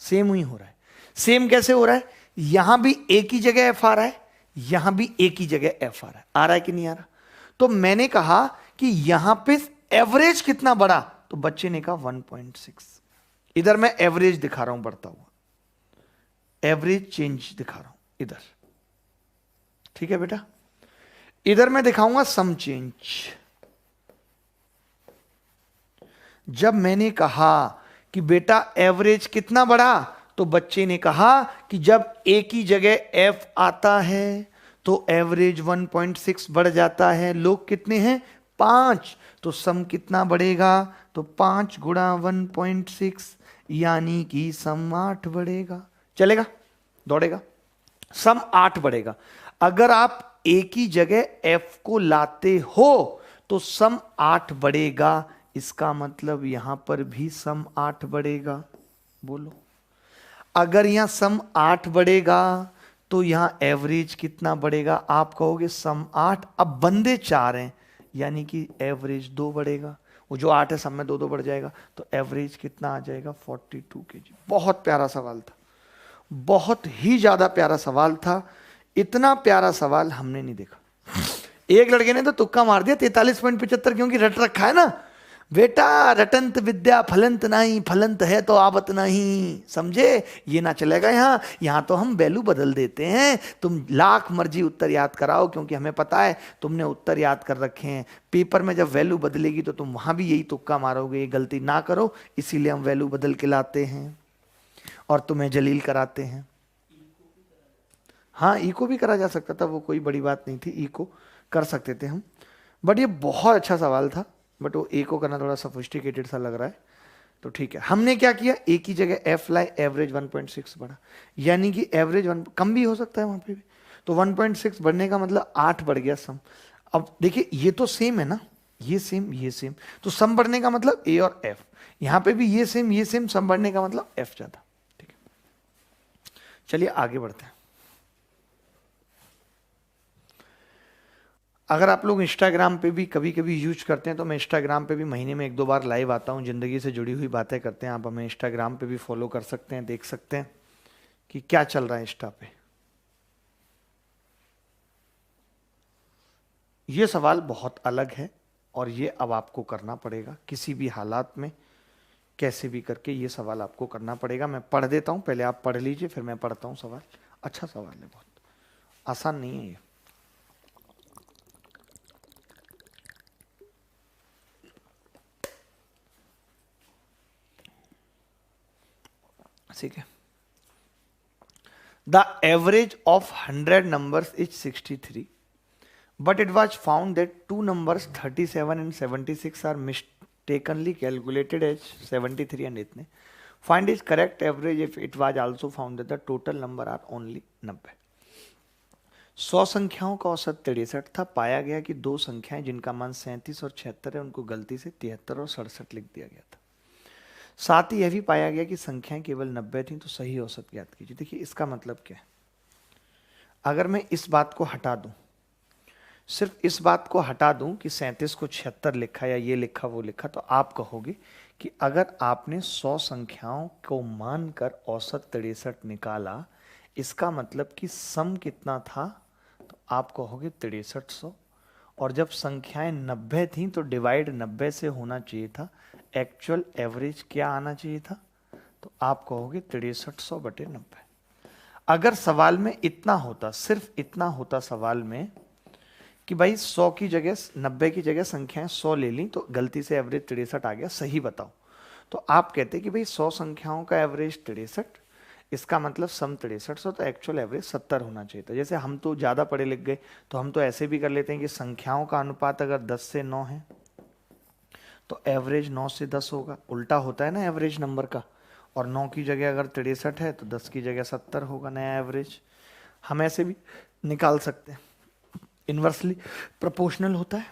सेम ही हो रहा है। सेम कैसे हो रहा है? यहां भी एक ही जगह F आ रहा है, यहां भी एक ही जगह F आ रहा है कि नहीं आ रहा? तो मैंने कहा कि यहां पे एवरेज कितना बढ़ा, तो बच्चे ने कहा 1.6। इधर मैं एवरेज दिखा रहा हूं बढ़ता हुआ, एवरेज चेंज दिखा रहा हूं इधर, ठीक है बेटा। इधर मैं दिखाऊंगा सम चेंज। जब मैंने कहा कि बेटा एवरेज कितना बढ़ा, तो बच्चे ने कहा कि जब एक ही जगह F आता है तो एवरेज 1.6 बढ़ जाता है। लोग कितने हैं? 5। तो सम कितना बढ़ेगा? तो 5 गुणा 1.6, यानी कि सम 8 बढ़ेगा। चलेगा? दौड़ेगा? सम 8 बढ़ेगा। अगर आप एक ही जगह F को लाते हो तो सम 8 बढ़ेगा। इसका मतलब यहां पर भी सम 8 बढ़ेगा। बोलो, अगर यहां सम 8 बढ़ेगा तो यहां एवरेज कितना बढ़ेगा? आप कहोगे सम 8, अब बंदे 4 हैं, यानी कि एवरेज 2 बढ़ेगा। वो जो 8 है सब में 2-2 बढ़ जाएगा, तो एवरेज कितना आ जाएगा? 42 kg। बहुत प्यारा सवाल था, बहुत ही ज्यादा प्यारा सवाल था। इतना प्यारा सवाल हमने नहीं देखा। एक लड़के ने तो तुक्का मार दिया 43.75, क्योंकि रट रखा है ना बेटा, रटंत विद्या फलंत नहीं, फलंत है तो आवत नहीं। समझे? ये ना चलेगा। यहां तो हम वैल्यू बदल देते हैं। तुम लाख मर्जी उत्तर याद कराओ, क्योंकि हमें पता है तुमने उत्तर याद कर रखे हैं। पेपर में जब वैल्यू बदलेगी तो तुम वहां भी यही तुक्का मारोगे। ये गलती ना करो, इसीलिए हम वैल्यू बदल के लाते हैं और तुम्हें जलील कराते हैं। हाँ, इको भी करा जा सकता था, वो कोई बड़ी बात नहीं थी, इको कर सकते थे हम। बट ये बहुत अच्छा सवाल था, बट वो इको करना थोड़ा सोफिस्टिकेटेड सा लग रहा है। तो ठीक है, हमने क्या किया, एक ही जगह F लाई, एवरेज 1.6 बढ़ा, यानी कि एवरेज 1 कम भी हो सकता है वहां पे भी। तो 1.6 बढ़ने का मतलब 8 बढ़ गया सम। अब देखिए ये तो सेम है ना, ये सेम ये सेम, तो सम बढ़ने का मतलब A और F। यहां पे भी ये सेम, सम बढ़ने का मतलब F ज्यादा। ठीक है, चलिए आगे बढ़ते हैं। अगर आप लोग इंस्टाग्राम पे भी कभी कभी यूज करते हैं, तो मैं इंस्टाग्राम पे भी महीने में 1-2 बार लाइव आता हूँ, ज़िंदगी से जुड़ी हुई बातें करते हैं। आप हमें इंस्टाग्राम पे भी फॉलो कर सकते हैं, देख सकते हैं कि क्या चल रहा है इंस्टा पे। ये सवाल बहुत अलग है और ये अब आपको करना पड़ेगा किसी भी हालात में, कैसे भी करके ये सवाल आपको करना पड़ेगा। मैं पढ़ देता हूँ, पहले आप पढ़ लीजिए, फिर मैं पढ़ता हूँ सवाल। अच्छा सवाल है, बहुत आसान नहीं है ये। ठीक है, the average of 100 numbers is 63, but it was found that 2 numbers 37 and 76 are mistakenly calculated as 73 and इतने. Find its correct average if it was also found that the total number are only 90. 100 संख्याओं का औसत 63 था। पाया गया कि 2 संख्याएं जिनका मान 37 और 76 है, उनको गलती से 73 और 67 लिख दिया गया था। साथ ही यह भी पाया गया कि संख्याएं केवल 90 थीं, तो सही औसत ज्ञात कीजिए। देखिए इसका मतलब क्या है, अगर मैं इस बात को हटा दूं, सिर्फ इस बात को हटा दूं कि 37 को 76 लिखा या ये लिखा वो लिखा, तो आप कहोगे कि अगर आपने 100 संख्याओं को मानकर औसत 63 निकाला, इसका मतलब कि सम कितना था, तो आप कहोगे 6300। और जब संख्याएं 90 थी तो डिवाइड 90 से होना चाहिए था, एक्चुअल एवरेज क्या आना चाहिए था, तो आप कहोगे 6300/90। अगर सवाल में इतना होता, सिर्फ इतना होता सवाल में कि भाई 100 की जगह 90 की जगह संख्याएं 100 ले ली तो गलती से एवरेज 63 आ गया, सही बताओ, तो आप कहते कि भाई 100 संख्याओं का एवरेज 63, इसका मतलब सम 6300, तो एक्चुअल एवरेज 70 होना चाहिए था। जैसे हम तो ज़्यादा पढ़े लिख गए, तो हम तो ऐसे भी कर लेते हैं कि संख्याओं का अनुपात अगर 10 से 9 है तो एवरेज 9 से 10 होगा, उल्टा होता है ना एवरेज नंबर का, और 9 की जगह अगर 63 है तो 10 की जगह 70 होगा नया एवरेज। हम ऐसे भी निकाल सकते हैं, इन्वर्सली प्रोपोर्शनल होता है,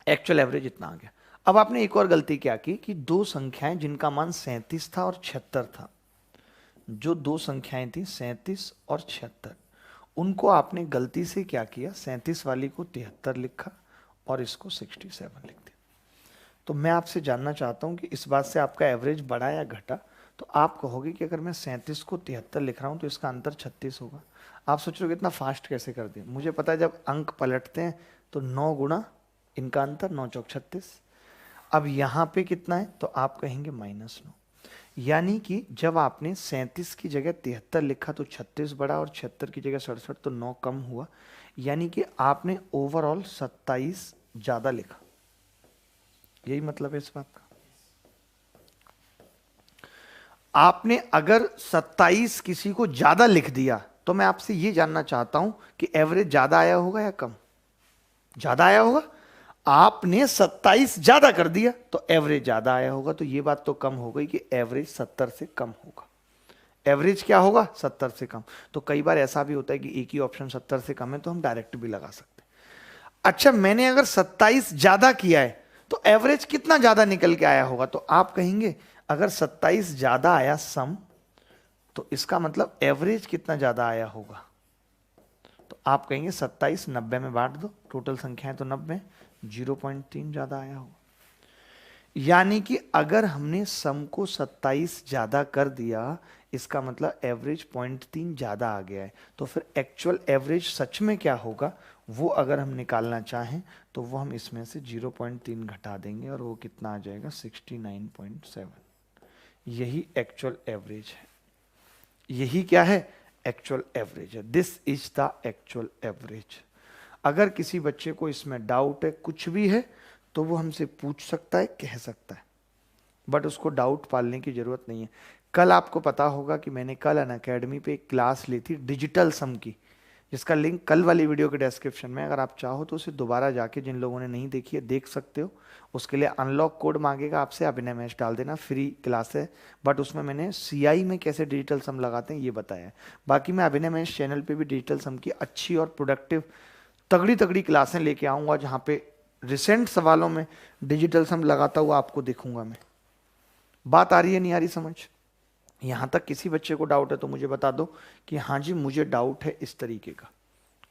एक्चुअल एवरेज इतना आ गया। अब आपने एक और गलती क्या की कि दो संख्याएं जिनका मान 37 था और 76 था, जो दो संख्याएं थी 37 और 76, उनको आपने गलती से क्या किया, 37 वाली को 73 लिखा और इसको 67 लिख दिया। तो मैं आपसे जानना चाहता हूं कि इस बात से आपका एवरेज बढ़ा या घटा, तो आप कहोगे कि अगर मैं 37 को 73 लिख रहा हूं तो इसका अंतर 36 होगा। आप सोच रहे हो इतना फास्ट कैसे कर दिया, मुझे पता है जब अंक पलटते हैं तो 9 गुणा इनका अंतर, 9 चौक 36। अब यहाँ पे कितना है, तो आप कहेंगे -9, यानी कि जब आपने 37 की जगह 73 लिखा तो 36 बढ़ा और 76 की जगह 67, तो 9 कम हुआ, यानी कि आपने ओवरऑल 27 ज्यादा लिखा। यही मतलब है इस बात का। आपने अगर 27 किसी को ज्यादा लिख दिया तो मैं आपसे यह जानना चाहता हूं कि एवरेज ज्यादा आया होगा या कम, ज्यादा आया होगा। आपने 27 ज्यादा कर दिया तो एवरेज ज्यादा आया होगा, तो यह बात तो कम हो गई कि एवरेज 70 से कम होगा। एवरेज क्या होगा, 70 से कम। तो कई बार ऐसा भी होता है कि एक ही ऑप्शन 70 से कम है तो हम डायरेक्ट भी लगा सकते हैं। अच्छा, मैंने अगर 27 ज्यादा किया है तो एवरेज कितना ज्यादा निकल के आया होगा, तो आप कहेंगे अगर 27 ज्यादा आया सम, तो इसका मतलब एवरेज कितना ज्यादा आया होगा, तो आप कहेंगे 27 90 में बांट दो, टोटल संख्याएं तो 90, 0.3 ज्यादा आया होगा। यानी कि अगर हमने सम को 27 ज्यादा कर दिया, इसका मतलब एवरेज 0.3 ज्यादा आ गया है। तो फिर एक्चुअल एवरेज सच में क्या होगा, वो अगर हम निकालना चाहें तो वो हम इसमें से 0.3 घटा देंगे और वो कितना आ जाएगा, 69.7। यही एक्चुअल एवरेज है, यही क्या है, एक्चुअल एवरेज है। This is the actual average. अगर किसी बच्चे को इसमें डाउट है, कुछ भी है, तो वो हमसे पूछ सकता है, कह सकता है, बट उसको डाउट पालने की जरूरत नहीं है। कल आपको पता होगा कि मैंने कल अनअकैडमी पे एक क्लास ली थी डिजिटल सम की, जिसका लिंक कल वाली वीडियो के डिस्क्रिप्शन में, अगर आप चाहो तो उसे दोबारा जाके, जिन लोगों ने नहीं देखी है, देख सकते हो। उसके लिए अनलॉक कोड मांगेगा आपसे, अभिनय मैच डाल देना, फ्री क्लास है, बट उसमें मैंने सीआई में कैसे डिजिटल सम लगाते हैं ये बताया है। बाकी मैं अभिनय मैच चैनल पे भी डिजिटल सम की अच्छी और प्रोडक्टिव तगड़ी तगड़ी क्लासें लेके आऊँगा, जहाँ पे रिसेंट सवालों में डिजिटल सम लगाता हुआ आपको दिखूंगा मैं। बात आ रही है, नहीं आ रही समझ? यहां तक किसी बच्चे को डाउट है तो मुझे बता दो कि हाँ जी मुझे डाउट है इस तरीके का।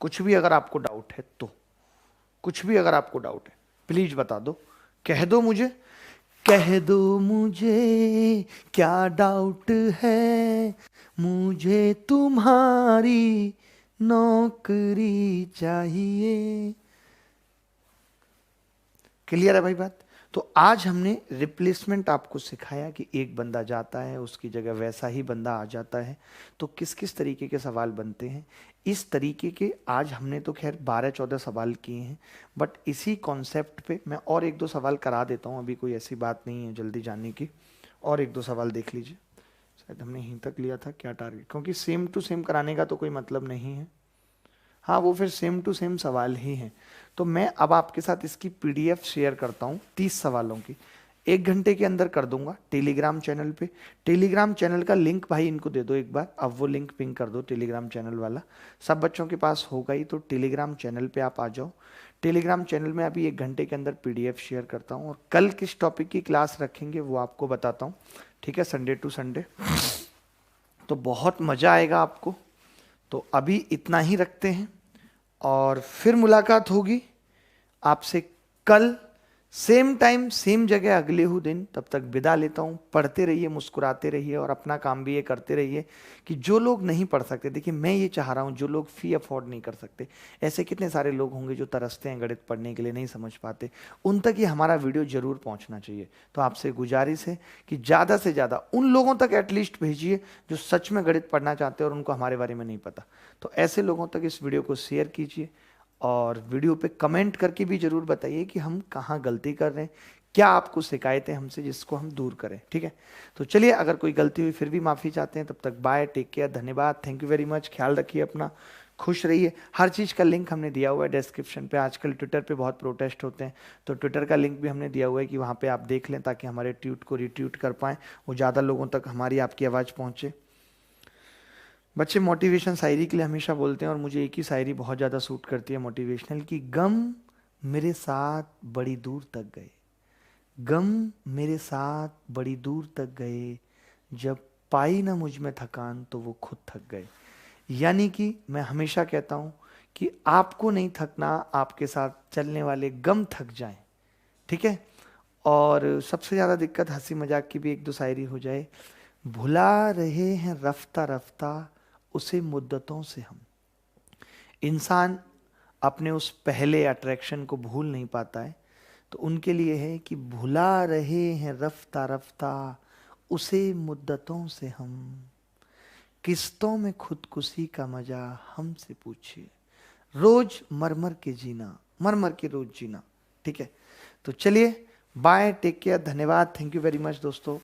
कुछ भी अगर आपको डाउट है तो, कुछ भी अगर आपको डाउट है प्लीज बता दो, कह दो मुझे, कह दो मुझे क्या डाउट है, मुझे तुम्हारी नौकरी चाहिए। क्लियर है भाई बात? तो आज हमने रिप्लेसमेंट आपको सिखाया कि एक बंदा जाता है, उसकी जगह वैसा ही बंदा आ जाता है, तो किस किस तरीके के सवाल बनते हैं। इस तरीके के आज हमने तो खैर 12-14 सवाल किए हैं, बट इसी कॉन्सेप्ट पे मैं और एक दो सवाल करा देता हूँ, अभी कोई ऐसी बात नहीं है जल्दी जानने की। और एक दो सवाल देख लीजिए, शायद हमने यहीं तक लिया था क्या टारगेट, क्योंकि सेम टू सेम कराने का तो कोई मतलब नहीं है। हाँ, वो फिर सेम टू सेम सवाल ही हैं। तो मैं अब आपके साथ इसकी पीडीएफ शेयर करता हूँ 30 सवालों की, 1 घंटे के अंदर कर दूंगा टेलीग्राम चैनल पे। टेलीग्राम चैनल का लिंक भाई इनको दे दो एक बार, अब वो लिंक पिंग कर दो टेलीग्राम चैनल वाला। सब बच्चों के पास होगा ही, तो टेलीग्राम चैनल पे आप आ जाओ। टेलीग्राम चैनल में अभी 1 घंटे के अंदर पीडीएफ शेयर करता हूँ, और कल किस टॉपिक की क्लास रखेंगे वो आपको बताता हूँ, ठीक है, संडे टू संडे। तो बहुत मज़ा आएगा आपको। तो अभी इतना ही रखते हैं, और फिर मुलाकात होगी आपसे कल सेम टाइम सेम जगह अगले ही दिन, तब तक विदा लेता हूँ। पढ़ते रहिए, मुस्कुराते रहिए और अपना काम भी ये करते रहिए कि जो लोग नहीं पढ़ सकते, देखिए मैं ये चाह रहा हूँ जो लोग फी अफोर्ड नहीं कर सकते, ऐसे कितने सारे लोग होंगे जो तरसते हैं गणित पढ़ने के लिए, नहीं समझ पाते, उन तक ये हमारा वीडियो जरूर पहुँचना चाहिए। तो आपसे गुजारिश है कि ज़्यादा से ज़्यादा उन लोगों तक एटलीस्ट भेजिए जो सच में गणित पढ़ना चाहते हैं और उनको हमारे बारे में नहीं पता। तो ऐसे लोगों तक इस वीडियो को शेयर कीजिए और वीडियो पे कमेंट करके भी जरूर बताइए कि हम कहाँ गलती कर रहे हैं, क्या आपको शिकायतें हमसे जिसको हम दूर करें। ठीक है, तो चलिए, अगर कोई गलती हुई फिर भी माफ़ी चाहते हैं। तब तक बाय, टेक केयर, धन्यवाद, थैंक यू वेरी मच, ख्याल रखिए अपना, खुश रहिए। हर चीज़ का लिंक हमने दिया हुआ है डिस्क्रिप्शन पे। आजकल ट्विटर पे बहुत प्रोटेस्ट होते हैं, तो ट्विटर का लिंक भी हमने दिया हुआ है कि वहाँ पे आप देख लें, ताकि हमारे ट्वीट को रिट्वीट कर पाएँ, वो ज़्यादा लोगों तक हमारी आपकी आवाज़ पहुँचे। बच्चे मोटिवेशन शायरी के लिए हमेशा बोलते हैं और मुझे एक ही शायरी बहुत ज़्यादा सूट करती है मोटिवेशनल, कि गम मेरे साथ बड़ी दूर तक गए, गम मेरे साथ बड़ी दूर तक गए, जब पाई ना मुझ में थकान तो वो खुद थक गए। यानी कि मैं हमेशा कहता हूँ कि आपको नहीं थकना, आपके साथ चलने वाले गम थक जाएं। ठीक है, और सबसे ज़्यादा दिक्कत हंसी मजाक की भी एक दो शायरी हो जाए। भुला रहे हैं रफ्ता रफ्ता उसे मुद्दतों से हम। इंसान अपने उस पहले अट्रैक्शन को भूल नहीं पाता है, तो उनके लिए है कि भुला रहे हैं रफ्ता रफ्ता उसे मुद्दतों से हम, किस्तों में खुदकुशी का मजा हमसे पूछिए, रोज मर मर के जीना, मर मर के रोज जीना। ठीक है, तो चलिए, बाय, टेक केयर, धन्यवाद, थैंक यू वेरी मच दोस्तों।